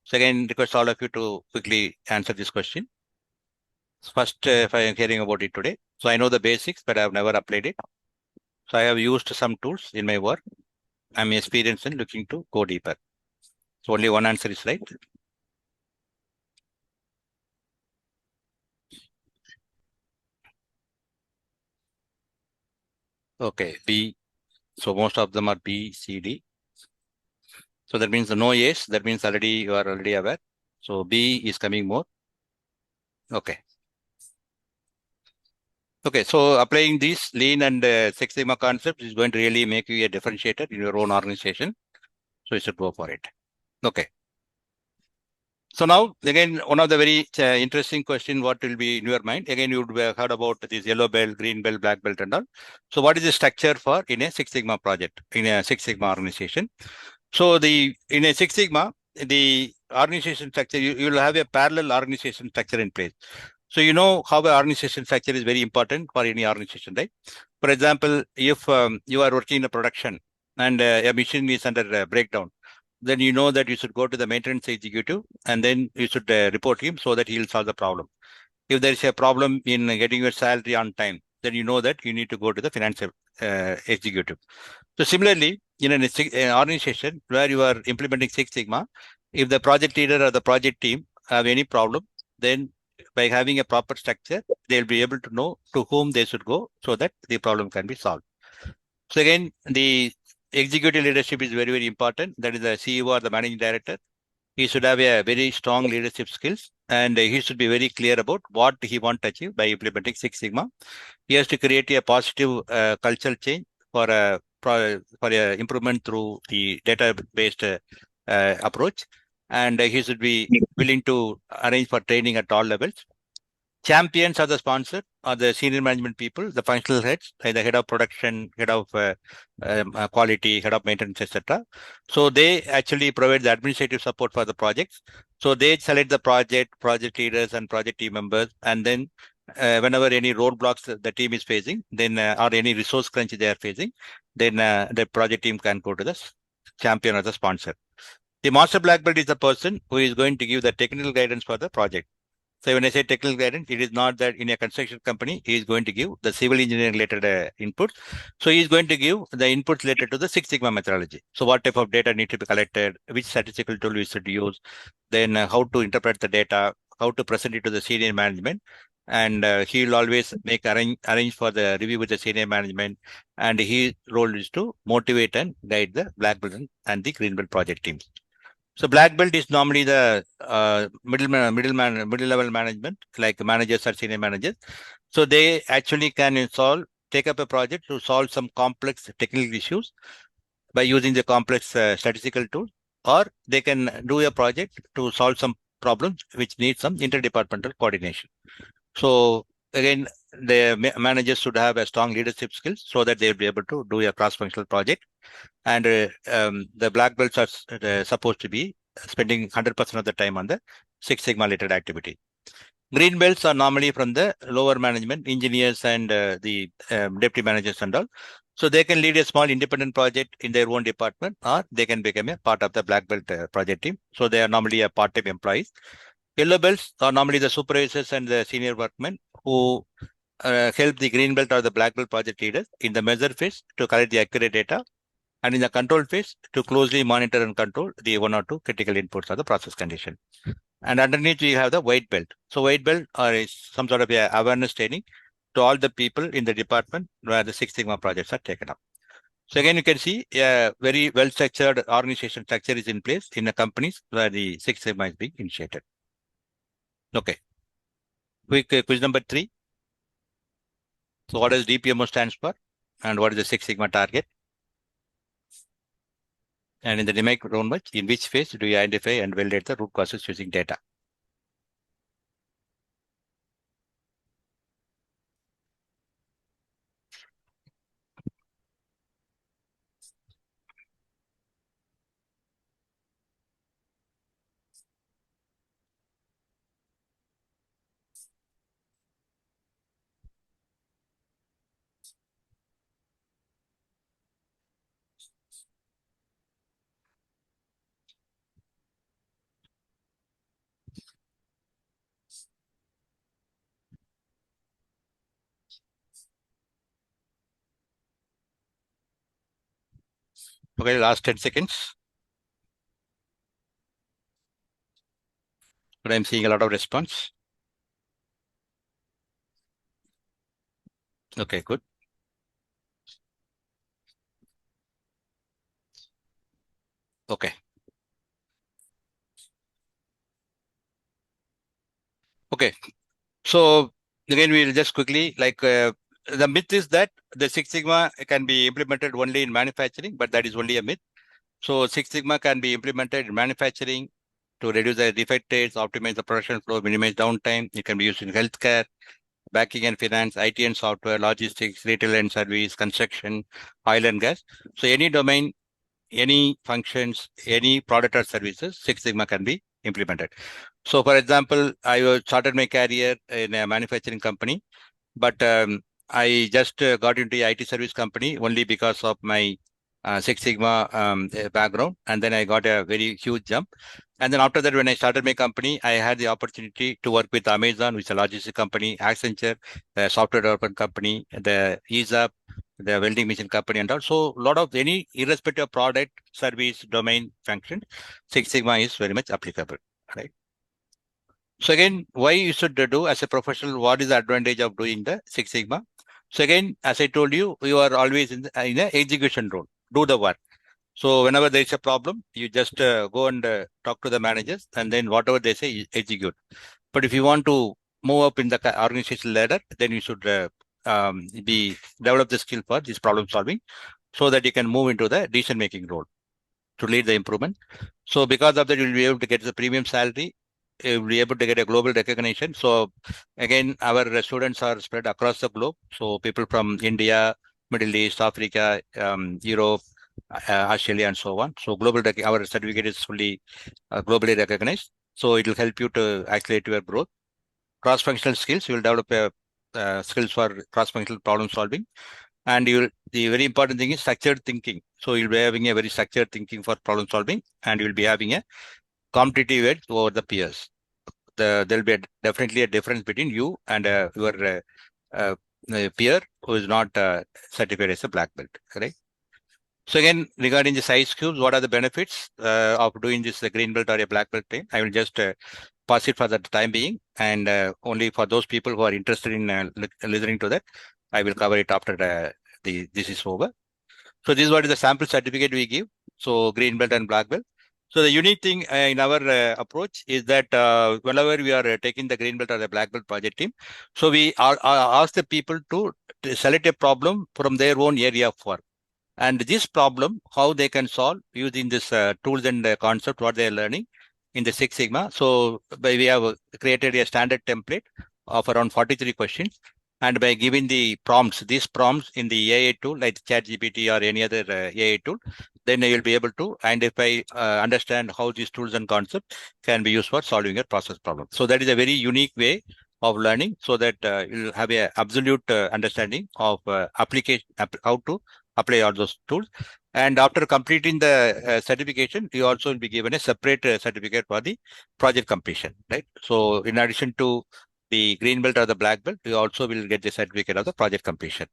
So again, request all of you to quickly answer this question. First, if I am hearing about it today. So I know the basics, but I have never applied it. So I have used some tools in my work. I'm experienced in looking to go deeper. So only one answer is right. Okay, B. So most of them are B, C, D. So that means no A's. That means already you are already aware. So B is coming more. Okay. Okay. So applying these Lean and Six Sigma concepts is going to really make you a differentiator in your own organization. So you should go for it. Okay. So now, again, one of the very interesting question, what will be in your mind? Again, you would have heard about this yellow belt, green belt, black belt and all. So what is the structure for in a Six Sigma project, in a Six Sigma organization? So in a Six Sigma, the organization structure, you will have a parallel organization structure in place. So you know how the organization structure is very important for any organization, right? For example, if you are working in a production and a machine is under breakdown, then you know that you should go to the maintenance executive and then you should report him so that he will solve the problem. If there is a problem in getting your salary on time, then you know that you need to go to the finance executive. So similarly, in an organization where you are implementing Six Sigma, if the project leader or the project team have any problem, then by having a proper structure, they'll be able to know to whom they should go so that the problem can be solved. So again, the executive leadership is very, very important. That is the CEO or the managing director. He should have a very strong leadership skills and he should be very clear about what he wants to achieve by implementing Six Sigma. He has to create a positive cultural change for a improvement through the data-based approach, and he should be willing to arrange for training at all levels. Champions are the sponsor, are the senior management people, the functional heads, like the head of production, head of quality, head of maintenance, etc. So they actually provide the administrative support for the projects. So they select the project leaders, and project team members, and then whenever any roadblocks the team is facing, then or any resource crunch they are facing, then the project team can go to the champion or the sponsor. The master black belt is the person who is going to give the technical guidance for the project. So when I say technical guidance, it is not that in a construction company, he is going to give the civil engineering related inputs. So he is going to give the inputs related to the Six Sigma methodology. So what type of data need to be collected, which statistical tool we should use, then how to interpret the data, how to present it to the senior management. And he will always make arrange for the review with the senior management. And his role is to motivate and guide the black belt and the green belt project teams. So black belt is normally the middle level management, like managers or senior managers. So they actually can take up a project to solve some complex technical issues by using the complex statistical tool, or they can do a project to solve some problems which need some interdepartmental coordination. So again, the managers should have a strong leadership skills so that they'll be able to do a cross-functional project. And the black belts are supposed to be spending 100% of the time on the Six Sigma related activity. Green belts are normally from the lower management, engineers and the deputy managers and all. So they can lead a small independent project in their own department, or they can become a part of the black belt project team. So they are normally a part-time employees. Yellow belts are normally the supervisors and the senior workmen who help the green belt or the black belt project leaders in the measure phase to collect the accurate data, and in the control phase to closely monitor and control the one or two critical inputs of the process condition. And underneath we have the white belt. So white belt is some sort of a awareness training to all the people in the department where the Six Sigma projects are taken up. So again, you can see a very well structured organization structure is in place in the companies where the Six Sigma is being initiated. Okay. Quick quiz number 3. So what does DPMO stands for, and what is the Six Sigma target? And in the dynamic round, in which phase do you identify and validate the root causes using data? Okay, last 10 seconds. But I'm seeing a lot of response. Okay, good. Okay. Okay. So again, we'll just quickly the myth is that the Six Sigma can be implemented only in manufacturing, but that is only a myth. So Six Sigma can be implemented in manufacturing to reduce the defect rates, optimize the production flow, minimize downtime. It can be used in healthcare, banking and finance, IT and software, logistics, retail and service, construction, oil and gas. So any domain, any functions, any product or services, Six Sigma can be implemented. So for example, I started my career in a manufacturing company, but I just got into the IT service company only because of my Six Sigma background. And then I got a very huge jump. And then after that, when I started my company, I had the opportunity to work with Amazon, which is a logistics company, Accenture, the software development company, the ESAP, the welding machine company, and also a lot of any irrespective of product, service, domain, function, Six Sigma is very much applicable, right? So again, why you should do as a professional, what is the advantage of doing the Six Sigma? So again, as I told you, you are always in a execution role, do the work. So whenever there is a problem, you just go and talk to the managers, and then whatever they say, you execute. But if you want to move up in the organization ladder, then you should be develop the skill for this problem solving, so that you can move into the decision making role to lead the improvement. So because of that, you'll be able to get the premium salary. You'll be able to get a global recognition. So again, our students are spread across the globe. So people from India, Middle East, Africa, Europe, Australia, and so on. So our certificate is fully globally recognized. So it will help you to accelerate your growth. Cross-functional skills, you will develop skills for cross-functional problem solving. And the very important thing is structured thinking. So you'll be having a very structured thinking for problem solving, and you'll be having a competitive edge over the peers. There'll be definitely a difference between you and your uh, peer who is not certified as a black belt, correct? So again, regarding the ICEQBS, what are the benefits of doing this green belt or a black belt thing? I will just pass it for the time being, and only for those people who are interested in listening to that, I will cover it after this is over. So this is what is the sample certificate we give. So green belt and black belt. So the unique thing in our approach is that whenever we are taking the green belt or the black belt project team, so we ask the people to select a problem from their own area of work. And this problem, how they can solve using this tools and concept, what they are learning in the Six Sigma. So we have created a standard template of around 43 questions. And by giving the prompts, these prompts in the AI tool, like ChatGPT or any other AI tool, then you will be able to identify, understand how these tools and concepts can be used for solving a process problem. So that is a very unique way of learning, so that you'll have a absolute understanding of application, how to apply all those tools. And after completing the certification, you also will be given a separate certificate for the project completion, right? So in addition to the green belt or the black belt, you also will get the certificate of the project completion.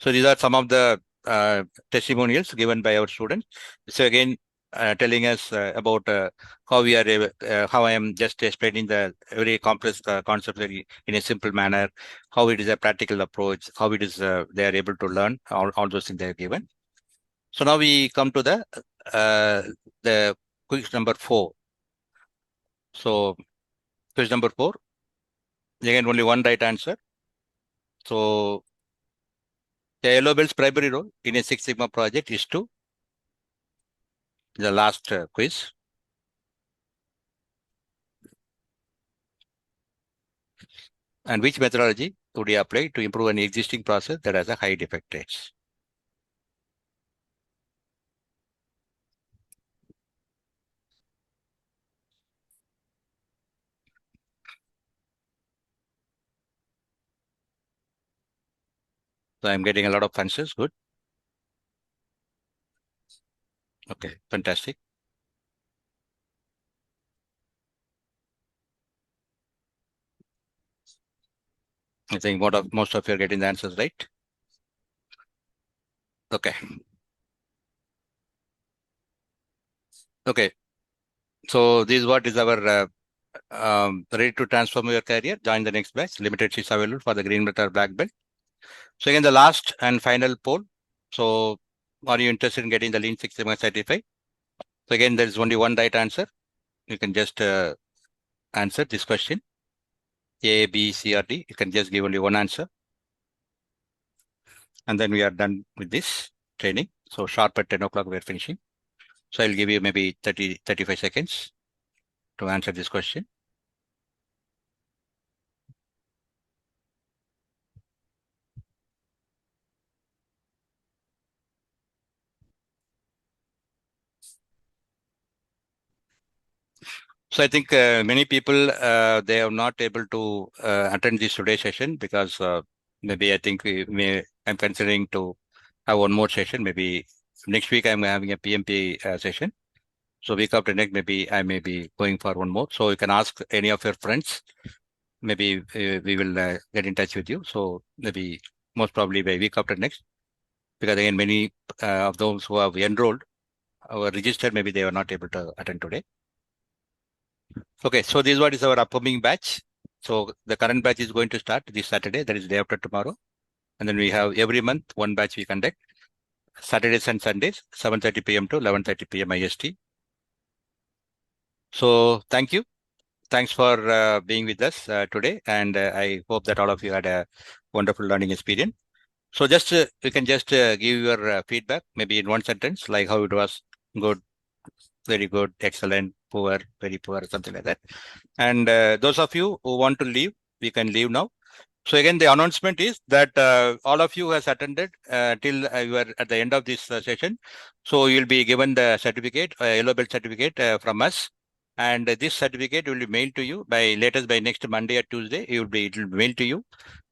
So these are some of the testimonials given by our students. So again, telling us about how we are able, how I am just explaining the very complex concepts in a simple manner, how it is a practical approach, how it is they are able to learn, all those things they are given. So now we come to the quiz number 4. So quiz number 4, again only one right answer. So the yellow belt's primary role in a Six Sigma project is to the last quiz. And which methodology would you apply to improve an existing process that has a high defect rates? So I'm getting a lot of answers. Good. Okay, fantastic. I think most of you are getting the answers right. Okay. Okay. So this is what is our ready to transform your career. Join the next batch. Limited seats available for the green belt or black belt. So again, the last and final poll. So are you interested in getting the Lean Six Sigma certified? So again, there is only one right answer. You can just answer this question. A, B, C, or D. You can just give only one answer. And then we are done with this training. So sharp at 10 o'clock, we're finishing. So I'll give you maybe 35 seconds to answer this question. So I think many people, they are not able to attend this today's session because maybe I think I'm considering to have one more session. Maybe next week I'm having a PMP session. So week after next, maybe I may be going for one more. So you can ask any of your friends. Maybe we will get in touch with you. So maybe most probably by week after next, because again, many of those who have enrolled or registered, maybe they were not able to attend today. Okay, so this what is our upcoming batch. So the current batch is going to start this Saturday, that is day after tomorrow. And then we have every month one batch we conduct, Saturdays and Sundays, 7:30 p.m. to 11:30 p.m. IST. So thank you. Thanks for being with us today. And I hope that all of you had a wonderful learning experience. So just you can just give your feedback, maybe in one sentence, like how it was: good, very good, excellent, poor, very poor, something like that. And those of you who want to leave, we can leave now. So again, the announcement is that all of you has attended till you are at the end of this session. So you'll be given the certificate, yellow belt certificate from us. And this certificate will be mailed to you by latest by next Monday or Tuesday. It will be mailed to you.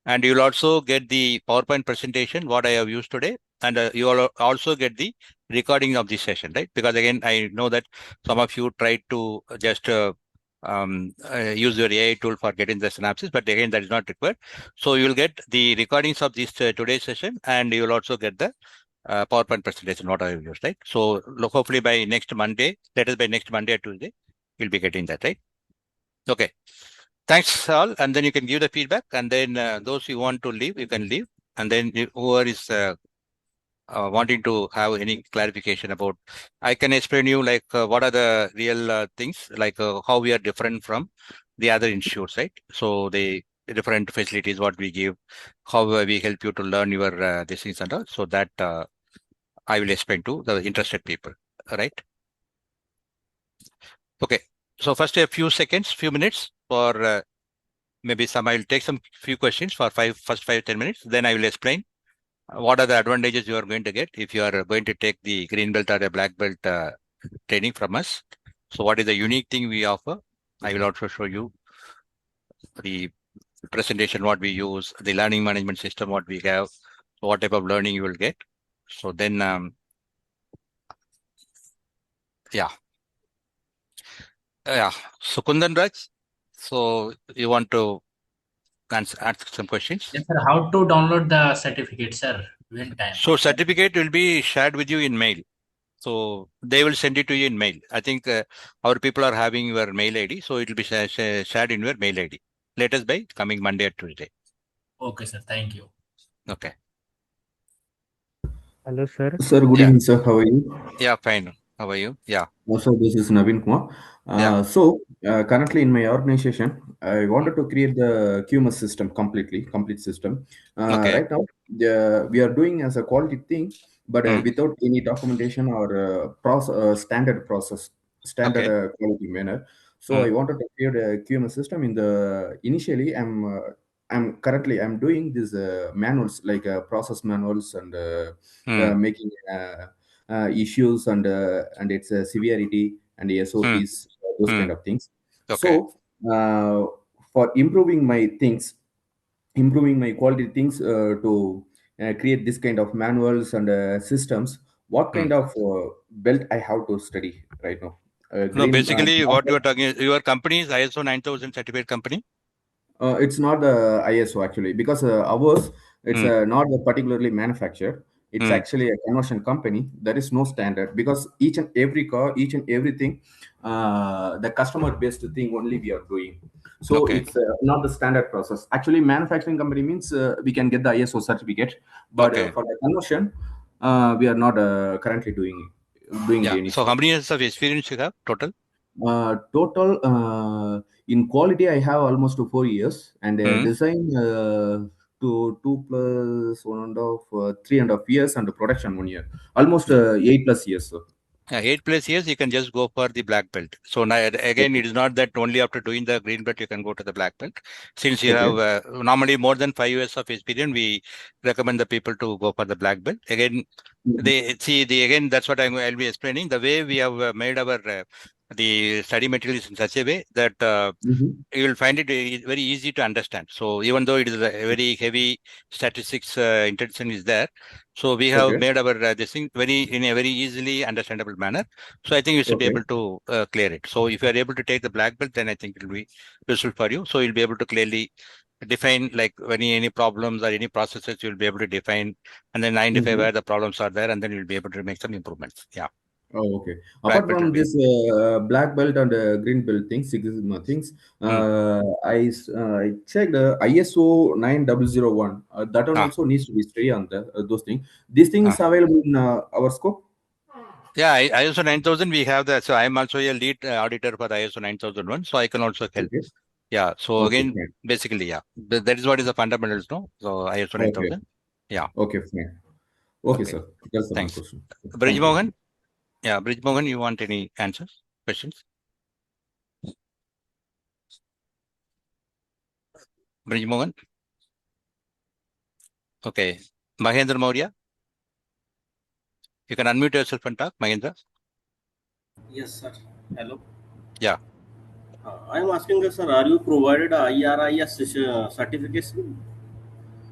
And you'll also get the PowerPoint presentation, what I have used today. And you will also get the recording of this session, right? Because again, I know that some of you tried to just use your AI tool for getting the synopsis, but again, that is not required. So you'll get the recordings of this today's session, and you'll also get the PowerPoint presentation, what I have used, right? So hopefully by next Monday, that is by next Monday or Tuesday, you'll be getting that, right? Okay. Thanks all. And then you can give the feedback, and then those who want to leave, you can leave. And then whoever is wanting to have any clarification about, I can explain you like what are the real things, like how we are different from the other institutes, right? So the different facilities, what we give, how we help you to learn your these things and all. So that I will explain to the interested people, right? Okay. So first a few seconds, few minutes for maybe I'll take some few questions for first 5-10 minutes. Then I will explain what are the advantages you are going to get if you are going to take the green belt or a black belt training from us. So what is the unique thing we offer? I will also show you the presentation, what we use, the learning management system, what we have, what type of learning you will get. So then, yeah. So Kundan Raj, so you want to ask some questions? Yes, sir. How to download the certificate, sir? When time? So certificate will be shared with you in mail. So they will send it to you in mail. I think our people are having your mail ID, so it will be shared in your mail ID. Latest by coming Monday or Tuesday. Okay, sir. Thank you. Okay. Hello, sir. Sir, good evening, sir. How are you? Yeah, fine. How are you? Yeah. Also, this is Naveen Kumar. Yeah. Currently in my organization, I wanted to create the QMS system complete system. Okay. Right now, we are doing as a quality thing, but without any documentation or standard process, standard quality manner. So I wanted to create a QMS system. Initially, I'm doing these manuals like process manuals and making. Issues and its severity and SOPs, those kind of things. Okay. So for improving my quality things to create this kind of manuals and systems, what kind of belt I have to study right now? No, Green. basically what you are talking, your company is ISO 9000 certified company? It's not the ISO actually, because ours it's not particularly manufactured. It's actually a conversion company. There is no standard because each and every car, each and everything, the customer based thing only we are doing. So Okay. it's not the standard process. Actually, manufacturing company means we can get the ISO certificate, but Okay. for the conversion, we are not currently doing doing Yeah. any So how many years of experience you have total? total in quality I have almost 4 years, and Hmm. design to 2 plus 1.5 3.5 years, and production 1 year, almost 8 plus years, sir. 8 plus years, you can just go for the black belt. So now, again, it is not that only after doing the green belt you can go to the black belt. Since you Okay. have normally more than 5 years of experience, we recommend the people to go for the black belt. Again, they see the again. That's what I'll be explaining. The way we have made our the study materials in such a way that Mhm. you will find it very easy to understand. So even though it is a very heavy statistics intention is there, so we have Okay. made our this thing very in a very easily understandable manner. So I think you should be Okay. able to clear it. So if you are able to take the black belt, then I think it will be useful for you. So you'll be able to clearly define like any problems or any processes you'll be able to define and then identify Mhm. where the problems are there, and then you'll be able to make some improvements. Yeah, Oh, okay. black Apart belt will from be. this black belt and green belt things, Six Sigma things, Hmm. I checked ISO 9001. That one Ah, also needs to be studied on those things. These things ah. available in our scope. Yeah, ISO 9000, we have that. So I'm also a lead auditor for ISO 9001, so I can also help. Okay. Yeah, so Okay. again, Fine. basically, yeah, that is what is the fundamentals, no? So ISO Okay. 9000. Yeah, Okay. Fine. Okay, okay, sir. That's the one thanks. question. Bridge Thank you. Mohan? Yeah, Bridge Mohan, you want any answers, questions? Bridge Mohan? Okay. Mahendra Maurya, you can unmute yourself and talk, Mahendra. Yes, sir. Hello. Yeah. I am asking, sir, are you provided IRIS certification?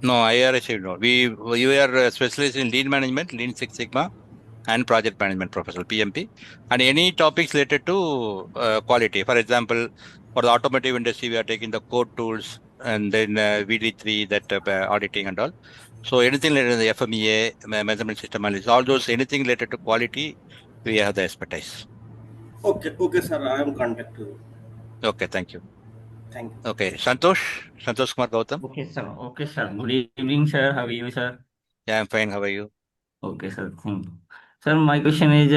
No, IRS, no. We are specialists in lean management, Lean Six Sigma, and project management professional PMP, and any topics related to quality. For example, for the automotive industry, we are taking the code tools and then VD3, that auditing and all. So anything related to the FMEA, measurement system analysis, all those anything related to quality, we have the expertise. Okay, okay, sir. I am contact you. Okay, thank you. Thank you. Okay, Santosh Kumar Gautam. Okay, sir. Okay, sir. Good evening, sir. How are you, sir? Yeah, I'm fine. How are you? Okay, sir. Thank you. Sir, my question is,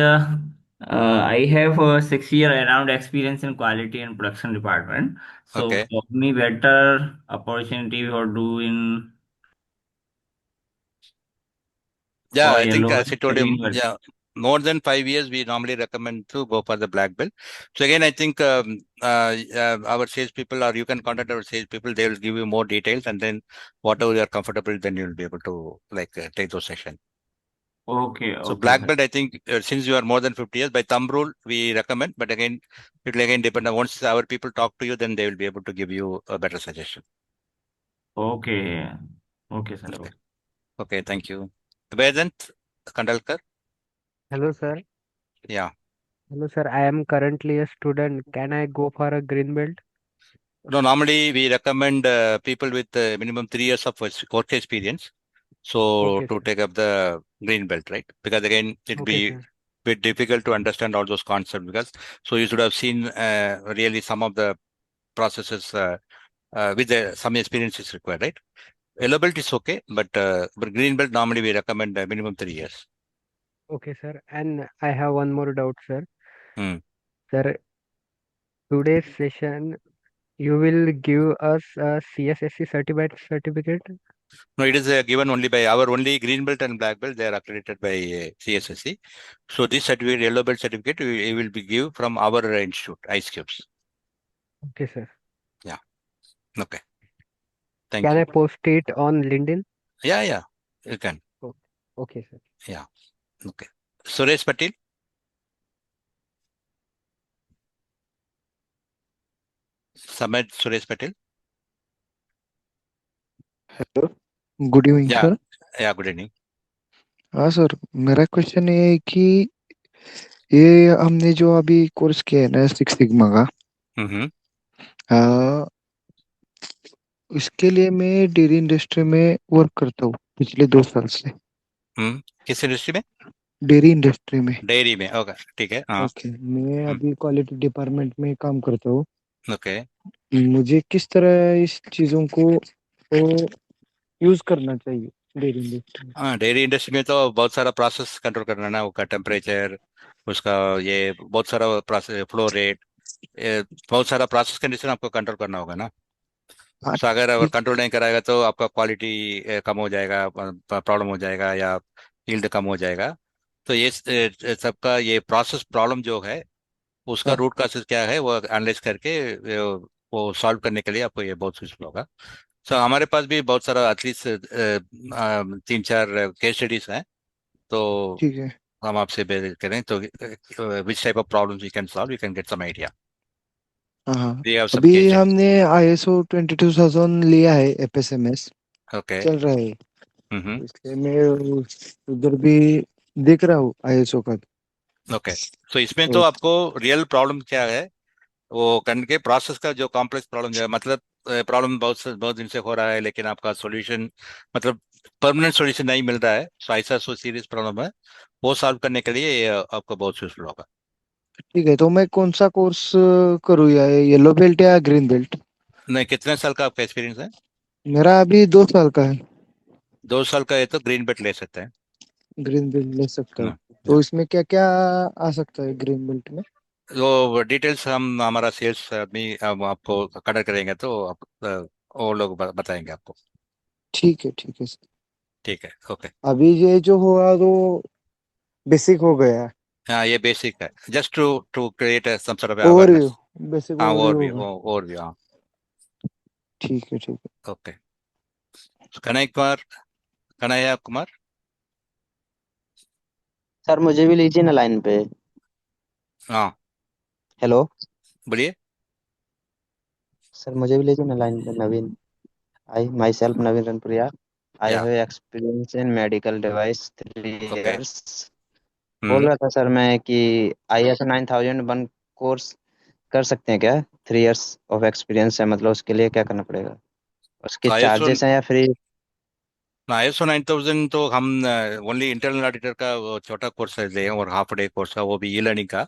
I have 6 year around experience in quality and production department. So Okay. for me, better opportunity for doing Yeah, or I think yellow as I told you, green belt. yeah, more than 5 years, we normally recommend to go for the black belt. So again, I think our salespeople, or you can contact our salespeople, they will give you more details, and then whatever you are comfortable, then you'll be able to like take those sessions. Okay, So okay, black sir. belt, I think since you are more than 50 years, by thumb rule, we recommend. But again, it will again depend on once our people talk to you, then they will be able to give you a better suggestion. Okay, okay, sir. Okay. Okay. Okay. Thank you. Vedant Kandalkar. Hello, sir. Yeah. Hello, sir. I am currently a student. Can I go for a green belt? No, normally we recommend people with minimum 3 years of work experience. So Okay, to sir. take up the green belt, right? Because again, it'll Okay, be sir. bit difficult to understand all those concepts because so you should have seen really some of the processes with some experience is required, right? Yellow belt is okay, but green belt normally we recommend minimum 3 years. Okay, sir. And I have one more doubt, sir. Hmm. Sir, today's session, you will give us a CSSC certified certificate? No, it is given only by our only green belt and black belt. They are accredited by CSSC. So this certificate, yellow belt certificate, we will be give from our institute, ICEQBS. Okay, sir. Yeah. Okay. Thank Can I you. post it on LinkedIn? Yeah, yeah. You can. Oh, okay, sir. Yeah. Okay. Suresh Patil. Samad Suresh Patil. Hello good evening Yeah. Sir. Yeah. Good evening. हाँ sir, मेरा question ये है कि ये हमने जो अभी course किया है ना सिक्स सिग्मा का, Mm-hmm. इसके लिए मैं डेयरी इंडस्ट्री में वर्क करता हूँ पिछले 2 साल से। किस इंडस्ट्री में? डेयरी इंडस्ट्री में। डेयरी में। ओके, ठीक है। हाँ। ओके, मैं अभी क्वालिटी डिपार्टमेंट में काम करता हूँ। ओके। मुझे किस तरह इस चीजों को यूज करना चाहिए? Dairy industry. हाँ, डेयरी इंडस्ट्री में तो बहुत सारा प्रोसेस कंट्रोल करना है ना, उसका टेम्परेचर, उसका ये बहुत सारा प्रोसेस, फ्लो रेट, बहुत सारा प्रोसेस कंडीशन आपको कंट्रोल करना होगा ना। हाँ तो अगर ठीक। कंट्रोल नहीं कराएगा तो आपका क्वालिटी कम हो जाएगा, प्रॉब्लम हो जाएगा, या यील्ड कम हो जाएगा। तो ये सबका ये प्रोसेस प्रॉब्लम जो है, उसका हाँ रूट काजेस क्या है वो एनालाइज करके वो सॉल्व करने के लिए आपको ये बहुत यूजफुल होगा। सो हमारे पास भी बहुत सारा एटलीस्ट 3-4 केस स्टडीज हैं। तो ठीक है। हम आपसे बेर करें तो which type of problems you can solve, you can get some idea. हाँ हाँ। वी हैव सम अभी केस स्टडी। हमने ISO 22000 लिया है, FSMS ओके। चल रहा है, हम्म। इसलिए मैं उधर भी देख रहा हूँ ISO का। ओके। तो इसमें तो और आपको रियल प्रॉब्लम क्या है वो करने के, प्रोसेस का जो कॉम्प्लेक्स प्रॉब्लम जो है, मतलब प्रॉब्लम बहुत दिन से हो रहा है लेकिन आपका सॉल्यूशन, मतलब परमानेंट सॉल्यूशन नहीं मिल रहा है, सो ऐसा सीरियस प्रॉब्लम है, वो सॉल्व करने के लिए ये आपको बहुत यूजफुल होगा। ठीक है, तो मैं कौन सा कोर्स करूँ, या येलो बेल्ट या ग्रीन बेल्ट? नहीं, कितने साल का आपका एक्सपीरियंस है? मेरा अभी 2 साल का है। 2 साल का है तो ग्रीन बेल्ट ले सकते हैं ग्रीन बेल्ट ले सकता हूँ? ना। तो इसमें क्या क्या आ सकता है ग्रीन बेल्ट में? वो डिटेल्स हम, हमारा सेल्स आदमी हम आपको कनेक्ट करेंगे तो आप वो लोग बताएंगे आपको। ठीक है सर। ठीक है, ओके। अभी ये जो हुआ वो बेसिक हो गया, हाँ, ये बेसिक है, just to to create some sort of overview, awareness. Basic हाँ, ओवरव्यू ओवरव्यू, होगा। ओवरव्यू, हाँ। ठीक है ठीक है। ओके। कनई कुमार, कन्हैया कुमार। सर मुझे भी लीजिए ना लाइन पे। हाँ, हेलो। बोलिए। सर मुझे भी लीजिए ना लाइन पे। नवीन, आई माई सेल्फ नवीन रनप्रिया। आई या, have experience in medical device 3 okay. Years. बोल हम्म। रहा था सर मैं कि ISO 9001 कोर्स कर सकते हैं क्या? 3 इयर्स ऑफ एक्सपीरियंस है, मतलब उसके लिए क्या करना पड़ेगा? उसके तो आईएसओ, चार्जेस हैं या फ्री? ISO 9000 तो हम ओनली इंटरनल ऑडिटर का वो छोटा कोर्स ले, और हाफ डे कोर्स का, वो भी ई लर्निंग का,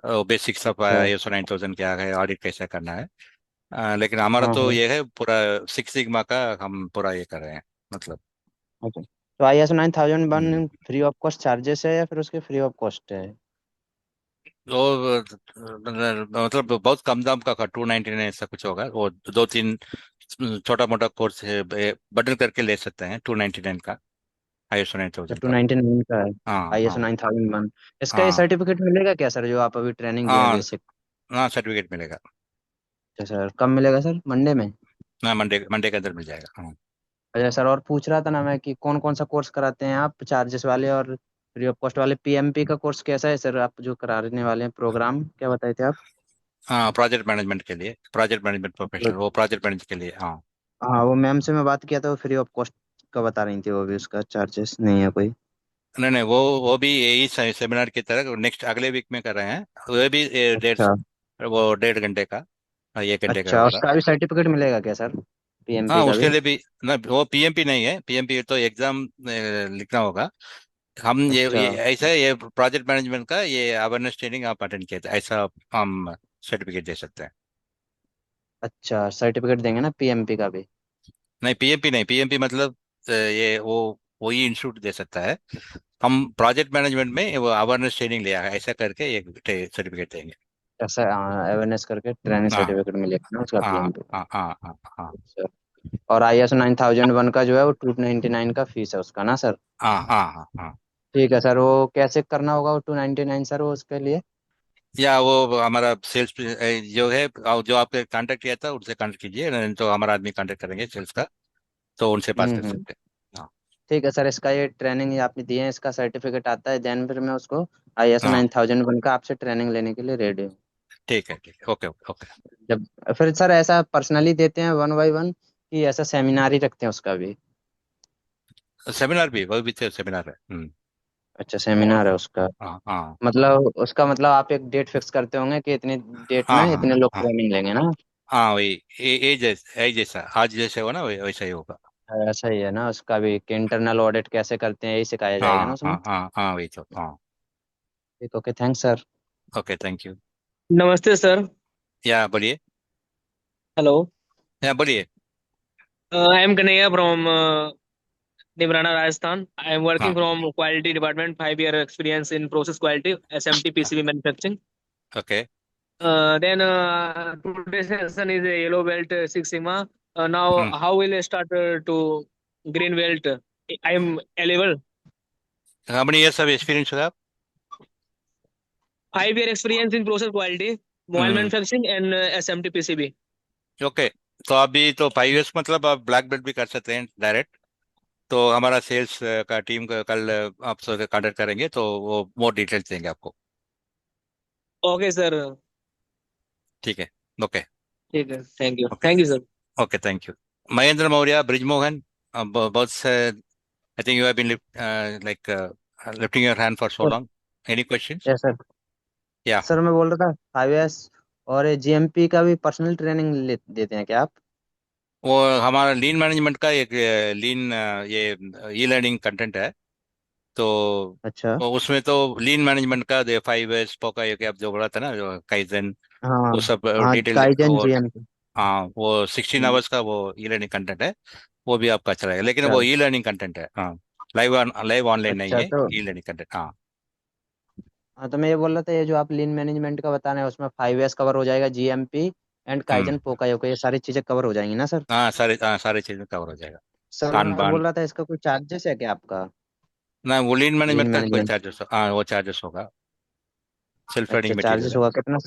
बेसिक्स ऑफ अच्छा। ISO 9000 क्या है, ऑडिट कैसे करना है। लेकिन हमारा हाँ तो हाँ। ये है पूरा 6 सिग्मा का हम पूरा ये कर रहे हैं, मतलब। अच्छा, तो ISO 9001 hmm. Free of cost charges है या फिर उसके फ्री ऑफ कॉस्ट है? वो मतलब बहुत कम दाम का 299 ऐसा कुछ होगा, वो 2-3 छोटा मोटा कोर्स है, बटन करके ले सकते हैं 299 का, ISO अच्छा, 9000 का। 299 का है। हाँ, ISO हाँ, 9001, इसका ये हाँ, सर्टिफिकेट मिलेगा क्या सर, जो आप अभी ट्रेनिंग दिए हाँ, बेसिक? हाँ, सर्टिफिकेट मिलेगा। अच्छा सर, कब मिलेगा सर, मंडे में? हाँ, मंडे मंडे के अंदर मिल जाएगा, हाँ। अच्छा सर, और पूछ रहा था ना मैं कि कौन कौन सा कोर्स कराते हैं आप, चार्जेस वाले और फ्री ऑफ कॉस्ट वाले? PMP का कोर्स कैसा है सर, आप जो कराने वाले हैं? प्रोग्राम क्या बताए थे आप? हाँ, प्रोजेक्ट मैनेजमेंट के लिए, प्रोजेक्ट मैनेजमेंट प्रोफेशनल, वो प्रोजेक्ट मैनेजर के लिए, हाँ। हाँ, वो मैम से मैं बात किया था, वो फ्री ऑफ कॉस्ट का बता रही थी, वो भी उसका चार्जेस नहीं है कोई? नहीं, नहीं, वो भी यही सेमिनार की तरह नेक्स्ट अगले वीक में कर रहे हैं। वो भी अच्छा। वो 1.5 घंटे का, 1 घंटे का अच्छा, होगा। उसका भी सर्टिफिकेट मिलेगा क्या सर, हाँ, PMP का उसके भी? लिए भी ना, वो पीएमपी नहीं है, पीएमपी तो एग्जाम लिखना होगा। हम अच्छा। ये ऐसा है, ये प्रोजेक्ट मैनेजमेंट का ये अवेयरनेस ट्रेनिंग आप अटेंड किए थे, ऐसा हम सर्टिफिकेट दे सकते हैं। अच्छा, सर्टिफिकेट देंगे ना PMP का भी? नहीं, पीएमपी नहीं, पीएमपी मतलब ये वो वही इंस्टीट्यूट दे सकता है। हम प्रोजेक्ट मैनेजमेंट में वो अवेयरनेस ट्रेनिंग लिया है, ऐसा करके एक सर्टिफिकेट देंगे। ऐसा अवेयरनेस करके ट्रेनिंग हाँ, सर्टिफिकेट मिलेगा ना उसका, हाँ, PMP हाँ, हाँ, हाँ, हाँ, का? और ISO 9001 का जो है वो 299 का फीस है उसका ना सर? हाँ, हाँ, हाँ, हाँ। ठीक है सर, वो कैसे करना होगा वो 299 सर, वो उसके लिए? या वो हमारा सेल्स जो है, जो आपने कांटेक्ट किया था उनसे कांटेक्ट कीजिए, नहीं तो हमारा आदमी कांटेक्ट करेंगे सेल्स का, तो उनसे बात कर हम्म। सकते हैं, हाँ। ठीक है सर, इसका ये ट्रेनिंग ये आपने दिए हैं, इसका सर्टिफिकेट आता है, देन फिर मैं उसको ISO हाँ, 9001 का आपसे ट्रेनिंग लेने के लिए रेडी हूँ। ठीक है, ठीक है, ओके, ओके, ओके। जब फिर सर ऐसा पर्सनली देते हैं 1 by 1, कि ऐसा सेमिनार ही रखते हैं उसका भी? सेमिनार भी, वो भी सेमिनार है। अच्छा, सेमिनार है उसका। हाँ, हाँ, मतलब उसका मतलब आप एक डेट फिक्स करते होंगे कि इतनी डेट हाँ, में हाँ, इतने लोग हाँ, ट्रेनिंग लेंगे ना? हाँ, वही ये जैसा आज जैसे हो ना, वैसा ही होगा। ऐसा ही है ना उसका भी, कि इंटरनल ऑडिट कैसे करते हैं यही सिखाया जाएगा ना हाँ, उसमें? हाँ, हाँ, हाँ, वही तो, हाँ। ठीक, okay, thanks sir. Okay, thank you. नमस्ते सर। या, बोलिए। हेलो। या, बोलिए। I am Kanhaiya from Nimrana, Rajasthan. I am working from quality department, 5 year experience in process quality, SMT, PCB manufacturing. Okay. Then today's session is a yellow belt Six Sigma. Now, how will I start to green belt? I am eligible. How many years of experience you have? 5 year experience in process quality, mobile manufacturing and SMT, PCB. Okay, तो अभी तो 5 years मतलब आप black belt भी कर सकते हैं direct. तो हमारा सेल्स का टीम कल आपसे कांटेक्ट करेंगे, तो वो मोर डिटेल्स देंगे आपको। Okay sir. ठीक है, ओके ठीक है, thank you, okay thank you sir. Okay, thank you. Mahendra Maurya, Brijmohan, बहुत से I think you have been like lifting your hand for so long. Any questions? Yes sir. Yeah. Sir मैं बोल रहा था 5S और GMP का भी पर्सनल ट्रेनिंग देते हैं क्या आप? वो हमारा लीन मैनेजमेंट का एक लीन ये ई लर्निंग कंटेंट है। तो अच्छा। उसमें तो लीन मैनेजमेंट का 5S पोका ये आप जो बोला था ना, जो काइजन, हाँ वो सब हाँ, डिटेल। काइजन वो GMP। हाँ, वो 16 hours का वो ई लर्निंग कंटेंट है, वो भी आपका चलाएगा। लेकिन अच्छा वो ई लर्निंग कंटेंट है, हाँ, लाइव ऑनलाइन नहीं अच्छा। है, तो ई लर्निंग कंटेंट। हाँ हाँ, तो मैं ये बोल रहा था, ये जो आप लीन मैनेजमेंट का बता रहे हैं उसमें 5S कवर हो जाएगा, GMP एंड काइजन पोकायोको, ये सारी चीजें कवर हो जाएंगी ना सर? हाँ, सारे चीजें कवर हो जाएगा। सर मैं कानबान बोल रहा था, इसका कोई चार्जेस है क्या आपका? ना, वो लीन लीन मैनेजमेंट का कोई मैनेजमेंट। चार्जेस, हाँ वो चार्जेस होगा, सेल्फ अच्छा, लर्निंग मटेरियल चार्जेस है। होगा कितना?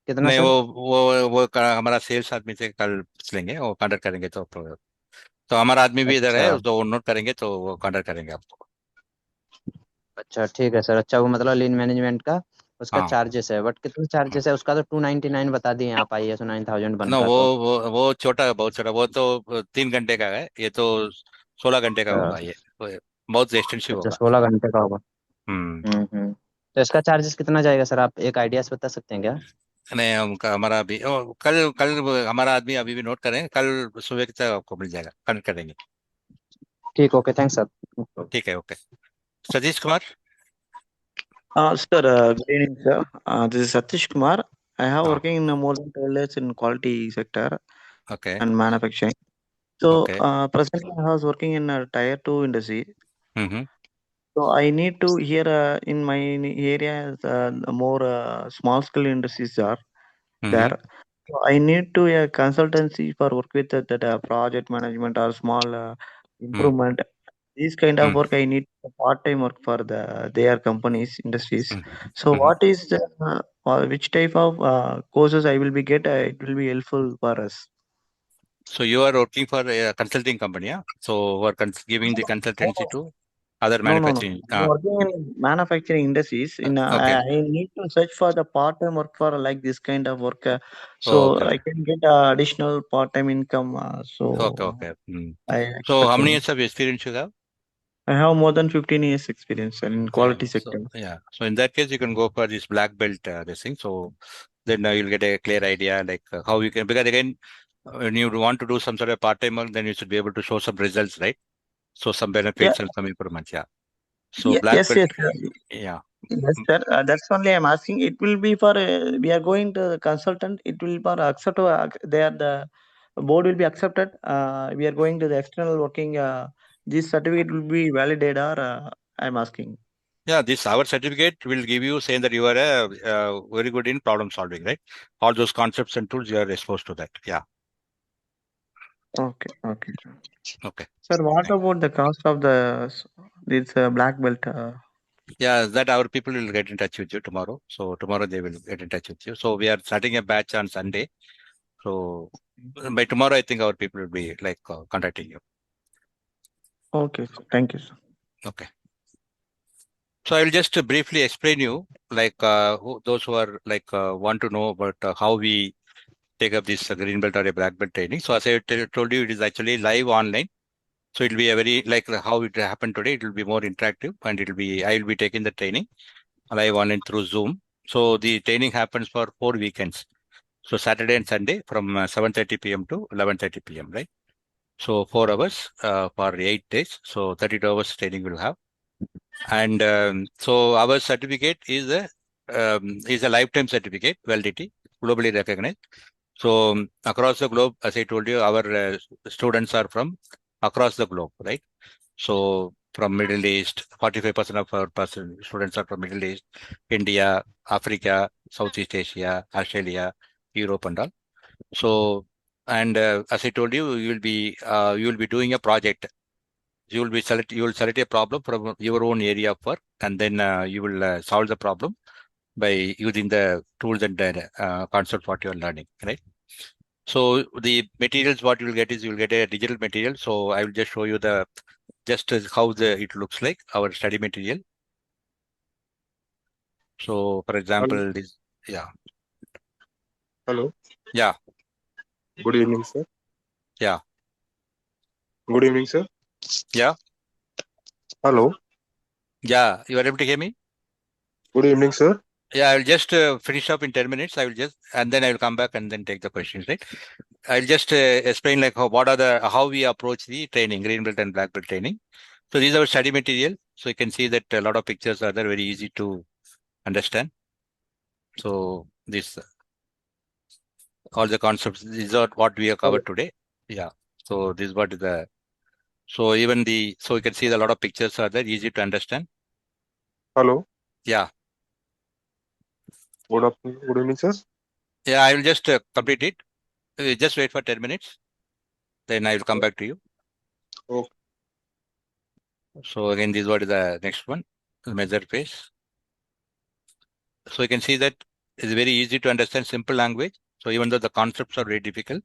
कितना नहीं, सर? हमारा सेल्स आदमी से कल पूछ लेंगे, वो कांटेक्ट करेंगे। तो हमारा आदमी भी इधर अच्छा है, तो वो नोट करेंगे, तो वो कांटेक्ट करेंगे आपको। अच्छा, ठीक है सर। अच्छा, वो मतलब लीन मैनेजमेंट का उसका हाँ चार्जेस है, बट कितना चार्जेस है उसका? तो 299 बता दिए आप, ISO 9000 ना, बनता तो। वो छोटा, बहुत छोटा, वो तो 3 घंटे का है, ये तो 16 घंटे का अच्छा होगा ये, तो बहुत एक्सटेंसिव अच्छा, होगा। 16 घंटे का होगा। हम्म। तो इसका चार्जेस कितना जाएगा सर? आप एक आइडिया से बता सकते हैं क्या? नहीं, हमारा अभी कल कल हमारा आदमी अभी भी नोट करें, कल सुबह तक आपको मिल जाएगा, कनेक्ट करेंगे। ठीक, ओके, थैंक्स सर। ठीक है, okay. Satish Kumar. Sir, good evening, sir. This is Satish Kumar. I have हाँ, working in more than 12 years in quality sector okay and manufacturing. So, okay. presently I was working in a tier two industry. Hmm So I need to here in my area more small scale industries are hmm there. So I need to a consultancy for work with that project management or small hmm improvement. This kind of hmm work I need part-time work for their companies, industries. So hmm. what is the or which type of courses I will be get? It will be helpful for us. So you are working for a consulting company, yeah? So we're giving the consultancy to other No. manufacturing. I'm working in manufacturing industries. Okay. I need to search for the part-time work for like this kind of work, Oh, so okay. I can get additional part-time income. Okay. So Okay. I So how many expecting. years of experience you have? I have more than 15 years experience sir, in Yeah. quality sector. So in that case, you can go for this black belt this thing. So then you'll get a clear idea like how you can, because again, when you want to do some sort of part-time work, then you should be able to show some results, right? So some Yeah. benefits and some improvements. Yeah. So black Yes. belt, Yes. yeah. Yes, sir. That's only I'm asking. It will be for we are going to the consultant. It will for accept. There the board will be accepted. We are going to the external working. This certificate will be validated, or I'm asking. Yeah, this our certificate will give you saying that you are very good in problem solving, right? All those concepts and tools you are exposed to that. Yeah. Okay. Okay. Okay. Sir, what Thank- about the cost of this black belt? Yeah, that our people will get in touch with you tomorrow. So tomorrow they will get in touch with you. So we are starting a batch on Sunday. So by tomorrow, I think our people will be like contacting you. Okay, sir. Thank you, sir. Okay. So I will just briefly explain you like those who are like want to know about how we take up this green belt or a black belt training. So as I told you, it is actually live online. So it will be a very like how it happened today. It will be more interactive, and I will be taking the training live online through Zoom. So the training happens for 4 weekends. So Saturday and Sunday from 7:30 p.m. to 11:30 p.m. Right. So 4 hours for 8 days. So 32 hours training will have. And so our certificate is a lifetime certificate, validity, globally recognized. So across the globe, as I told you, our students are from across the globe, right? So from Middle East, 45% of our students are from Middle East, India, Africa, Southeast Asia, Australia, Europe, and all. So, and as I told you, you will be doing a project. You will select a problem from your own area of work, and then you will solve the problem by using the tools and concepts what you are learning, right? So the materials what you will get is you will get a digital material. So I will just show you the just how it looks like our study material. So for example, this Hello. Yeah. Good evening, sir. Yeah. Good evening, sir. Yeah. Hello. Yeah. You are able to hear me? Good evening, sir. Yeah, I will just finish up in 10 minutes. And then I will come back and then take the questions, right? I'll just explain like how we approach the training, green belt and black belt training. So these are our study material. So you can see that a lot of pictures are there, very easy to understand. So all the concepts, these are what we have covered today. Yeah. So this is what is so you can see a lot of pictures are there, easy to understand. Hello. Yeah. Good afternoon. Good evening, sir. Yeah, I will just complete it. Just wait for 10 minutes. Then I will come back to you. Okay. So again, this is what is the next one, the measure phase. So you can see that it's very easy to understand, simple language. So even though the concepts are very difficult,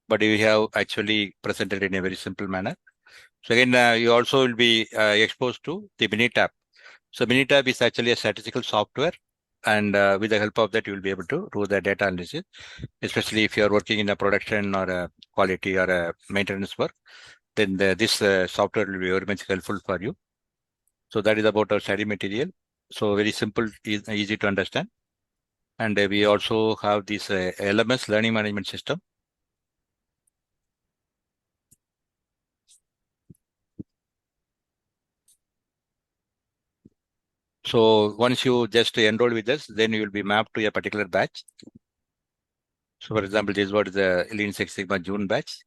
but we have actually presented in a very simple manner. So again, you also will be exposed to the Minitab. So Minitab is actually a statistical software, and with the help of that, you will be able to do the data analysis, especially if you are working in a production or a quality or a maintenance work. Then this software will be very much helpful for you. So that is about our study material. So very simple, easy to understand. And we also have this LMS, Learning Management System. So once you just enroll with us, then you will be mapped to a particular batch. So for example, this is what is the Lean Six Sigma June batch.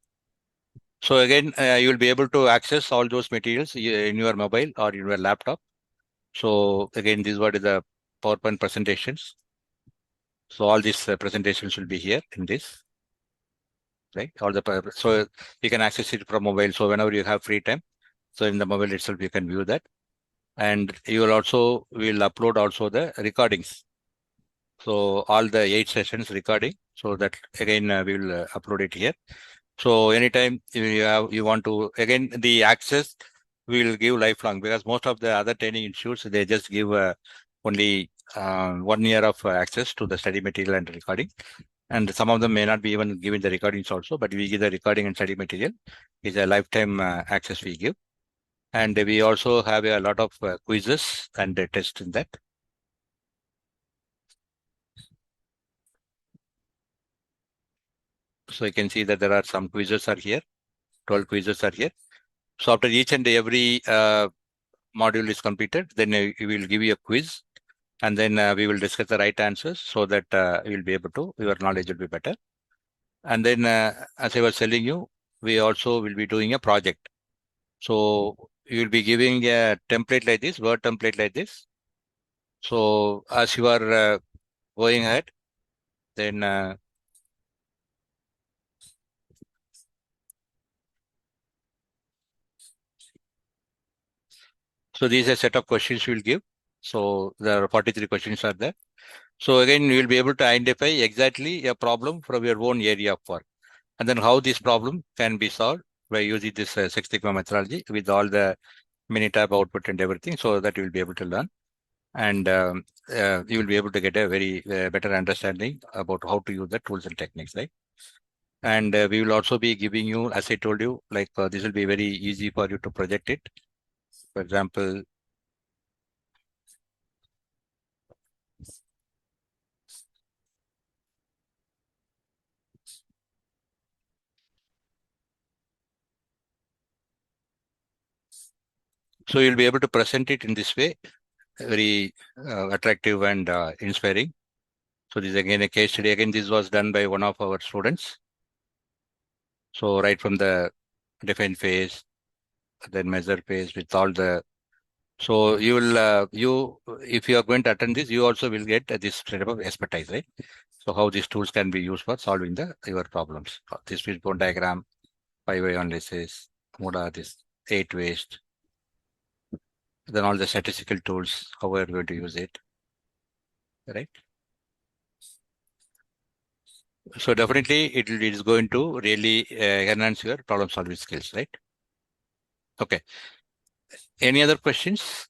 So again, you will be able to access all those materials in your mobile or in your laptop. So again, this is what is the PowerPoint presentations. So all these presentations will be here in this, right? So you can access it from mobile. So whenever you have free time, so in the mobile itself, you can view that. And you will upload also the recordings. So all the 8 sessions recording. So that again, we will upload it here. So anytime you want to, again, the access we will give lifelong, because most of the other training institutes, they just give only 1 year of access to the study material and recording. And some of them may not be even giving the recordings also, but we give the recording and study material is a lifetime access we give. And we also have a lot of quizzes and tests in that. So you can see that there are some quizzes are here. 12 quizzes are here. So after each and every module is completed, then we will give you a quiz, and then we will discuss the right answers so that you will be able to, your knowledge will be better. And then, as I was telling you, we also will be doing a project. So you will be giving a template like this, Word template like this. So as you are going ahead, then so these are a set of questions you will give. So there are 43 questions are there. So again, you will be able to identify exactly a problem from your own area of work, and then how this problem can be solved by using this Six Sigma methodology with all the Minitab output and everything, so that you will be able to learn, and you will be able to get a very better understanding about how to use the tools and techniques, right? And we will also be giving you, as I told you, like this will be very easy for you to project it. For example, so you'll be able to present it in this way, very attractive and inspiring. So this is again a case study. Again, this was done by one of our students. So right from the define phase, then measure phase with all the. So you will if you are going to attend this, you also will get this type of expertise, right? So how these tools can be used for solving your problems. This wishbone diagram, 5-way analysis, what are these 8 ways, then all the statistical tools, how we are going to use it, right? So definitely it is going to really enhance your problem solving skills, right? Okay. Any other questions?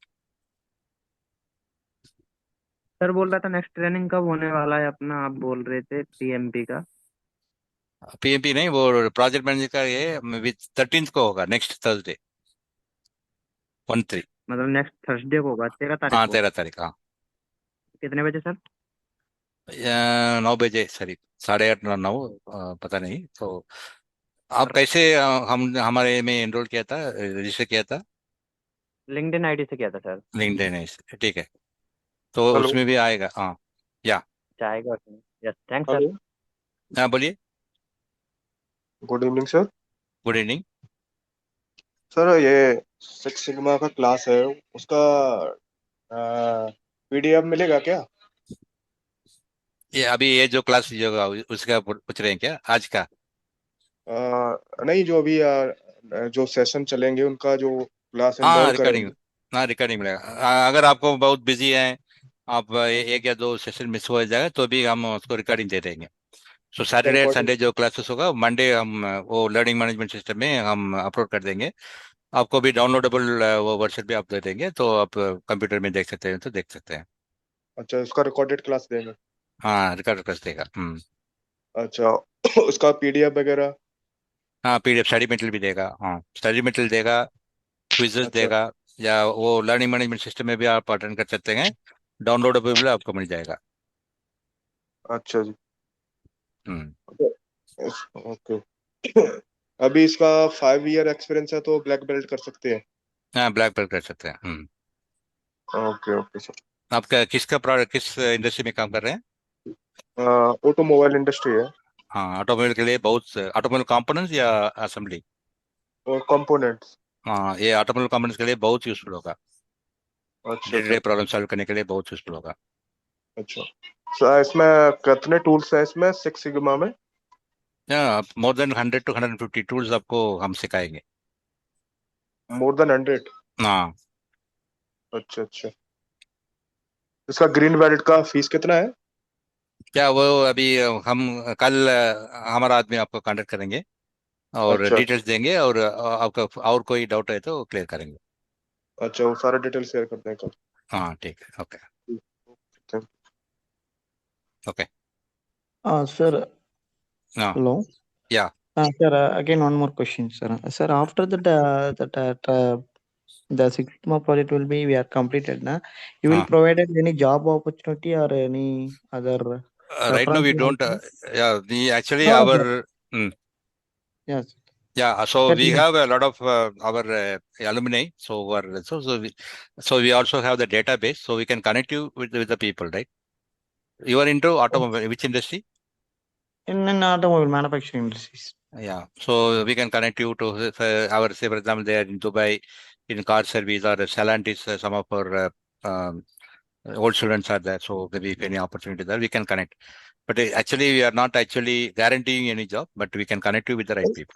Sir बोल रहा था next training कब होने वाला है अपना, आप बोल रहे थे पीएमपी का। पीएमपी नहीं, वो प्रोजेक्ट मैनेजर का ये विद 13th को होगा, नेक्स्ट थर्सडे 1-3। मतलब नेक्स्ट थर्सडे को होगा, 13 तारीख हाँ को। 13 तारीख, हाँ। कितने बजे सर? 9 बजे, सॉरी 8:30 9, पता नहीं। तो आप कैसे हम हमारे में एनरोल किया था, रजिस्टर किया था? लिंक्डइन आईडी से किया था सर। लिंक्डइन है, ठीक है, तो हेलो उसमें भी आएगा, हाँ। या जाएगा उसमें। Yes, thanks sir. हेलो हाँ बोलिए। Good evening sir. Good evening. Sir ये सिक्स सिग्मा का क्लास है, उसका पीडीएफ मिलेगा क्या? ये अभी ये जो क्लास लीजिएगा उसका पूछ रहे हैं क्या, आज का? नहीं, जो अभी जो सेशन चलेंगे उनका जो क्लास हाँ एनरोल रिकॉर्डिंग, करेंगे। हाँ रिकॉर्डिंग मिलेगा। अगर आपको बहुत बिजी है, आप एक या दो सेशन मिस हो जाएगा तो भी हम उसको रिकॉर्डिंग दे देंगे। सो उसका सैटरडे एंड रिकॉर्डिंग। संडे जो क्लासेस होगा, मंडे हम वो लर्निंग मैनेजमेंट सिस्टम में हम अपलोड कर देंगे। आपको भी डाउनलोडेबल वो वर्जन भी आप दे देंगे, तो आप कंप्यूटर में देख सकते हैं, तो देख सकते हैं। अच्छा, उसका रिकॉर्डेड क्लास देंगे। हाँ रिकॉर्ड कर देगा। अच्छा उसका पीडीएफ वगैरह। हाँ पीडीएफ स्टडी मटेरियल भी देगा, हाँ स्टडी मटेरियल देगा, क्विजेस अच्छा देगा, या वो लर्निंग मैनेजमेंट सिस्टम में भी आप अटेंड कर सकते हैं, डाउनलोडेबल भी आपको मिल जाएगा। अच्छा जी। हम्म। ओके। अभी इसका 5 ईयर एक्सपीरियंस है तो ब्लैक बेल्ट कर सकते हैं। हाँ ब्लैक बेल्ट कर सकते हैं। Okay okay sir. आपका किसका प्रोडक्ट, किस इंडस्ट्री में काम कर रहे हैं? ऑटोमोबाइल इंडस्ट्री है। हाँ ऑटोमोबाइल के लिए बहुत, ऑटोमोबाइल कंपोनेंट्स या असेंबली? और कंपोनेंट्स। हाँ ये ऑटोमोबाइल कंपोनेंट्स के लिए बहुत यूजफुल होगा, अच्छा day to day sir. Problem solve करने के लिए बहुत यूजफुल होगा। अच्छा सर, इसमें कितने टूल्स हैं इसमें सिक्स सिग्मा में? मोर देन 100 to 150 टूल्स आपको हम सिखाएंगे। More than 100? हाँ। अच्छा अच्छा। इसका ग्रीन बेल्ट का फीस कितना है? क्या वो अभी हम कल हमारा आदमी आपको कांटेक्ट करेंगे और अच्छा डिटेल्स देंगे, और आपका और कोई डाउट है तो क्लियर करेंगे। अच्छा, वो सारा डिटेल शेयर कर दें कल। हाँ ठीक है, ओके। Thank okay. Sir, हाँ। hello. या Sir, again one more question, sir. Sir, after the Six Sigma project will be we are completed, na? You will हाँ। provide us any job opportunity or any other right now we reference don't also? yeah the actually No, sir. our mm, Yes. yeah, so That we is, have a lot of our alumni, so we also have the database, so we can connect you with the people, right? You are into automobile, which industry? in an automobile manufacturing industries. Yeah, so we can connect you to our, say for example, they are in Dubai in car service, or Stellantis, some of our old students are there. So maybe if any opportunity there, we can connect. But actually, we are not actually guaranteeing any job, but we can connect you with the right people.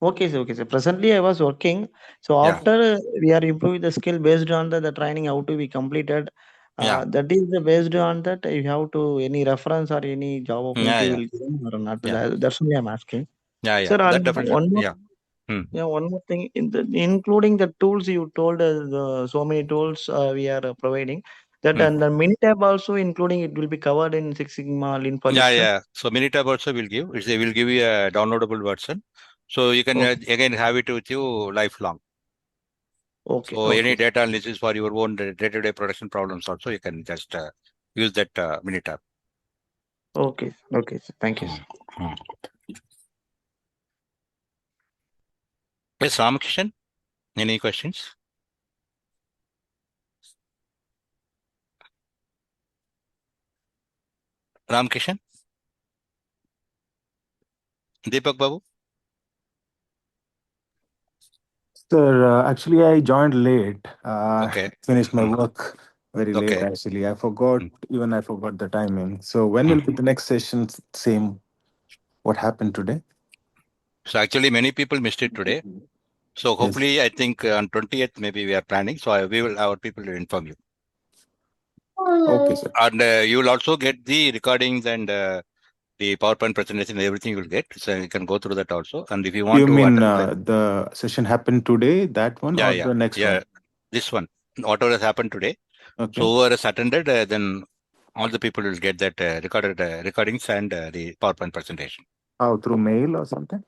Okay, sir. Okay, sir. Presently, I was working. So Yeah, after we are improving the skill based on the training how to be completed. yeah, That is the based on that you have to any reference or any job yeah, opportunity yeah, will given or not. yeah, That's only I'm asking. yeah. Sir, That definitely, one more, yeah. Hmm. yeah, one more thing, including the tools you told us, so many tools we are providing. That Hmm. and the Minitab also including it will be covered in Six Sigma Lean Yeah, project, sir. yeah. So Minitab also will give. They will give you a downloadable version, so you can Okay, again have it with you lifelong. okay, So any okay, sir. data analysis for your own day-to-day production problems also, you can just use that Minitab. Okay, okay, sir. Thank you, Hmm. sir. Hmm. Yes, Ramakrishnan, any questions? Ramakrishnan, Deepak Babu. Sir, actually, I joined late. Okay. Finished my work very late, Okay. actually. I forgot the timing. So when will be the next session? Same. What happened today? So actually, many people missed it today. So hopefully, I think on 20th, maybe we are planning. So our people will inform you. Okay, sir. And you will also get the recordings and the PowerPoint presentation, everything you will get. So you can go through that also. And if you want You to mean attend the session happened today, that one, or the next one? This one, whatever has happened today. Okay. So whoever has attended, then all the people will get that recordings and the PowerPoint presentation. Oh, through mail or something?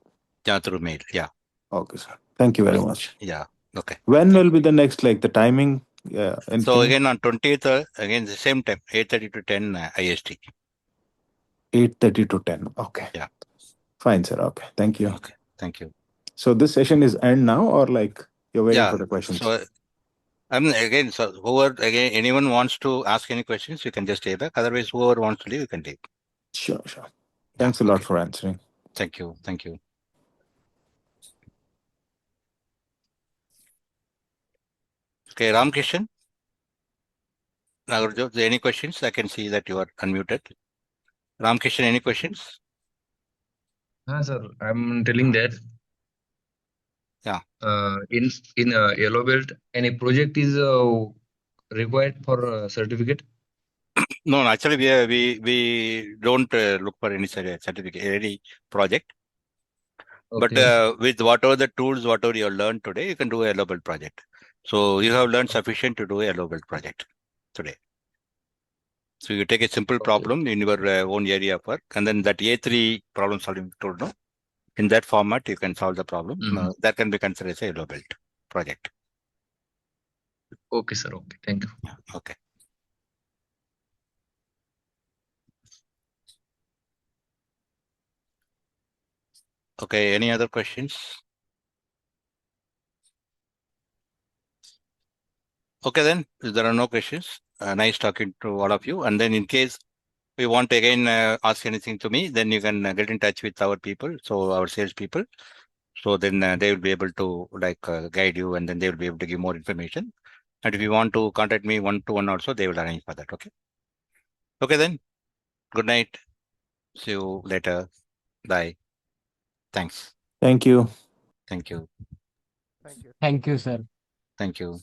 Yeah, through mail. Yeah. Okay, sir. Thank you very much. Yeah. Okay. When will be the next, like the timing? Yeah. So again on 20th, again the same time, 8:30 to 10 IST. 8:30 to 10. Okay. Yeah. Fine, sir. Okay. Thank you. Okay. Thank you. So this session is end now, or like you're waiting for the questions? So again, so anyone wants to ask any questions, you can just stay back. Otherwise, whoever wants to leave, you can leave. Sure. Thanks a lot for answering. Thank you. Okay, Ramkishan. Nagarjot, any questions? I can see that you are unmuted. Ramkishan, any questions? Sir, I'm telling that. Yeah. In yellow belt, any project is required for certificate? No, actually, we don't look for any certificate, any project. Okay. But with whatever the tools, whatever you have learned today, you can do a yellow belt project. So you have learned sufficient to do a yellow belt project today. So you take a simple problem in your own area of work, and then that A3 problem solving tool, no? In that format, you can solve the problem. That can be considered as a yellow belt project. Okay, sir. Okay. Thank you. Yeah, okay. Okay, any other questions? Okay, then, if there are no questions, nice talking to all of you. And then in case we want to again ask anything to me, then you can get in touch with our people, so our sales people. So then they will be able to guide you, and then they will be able to give more information. And if you want to contact me one-to-one also, they will arrange for that. Okay. Okay, then. Good night. See you later. Bye. Thanks. Thank you. Thank you. Thank you, sir. Thank you.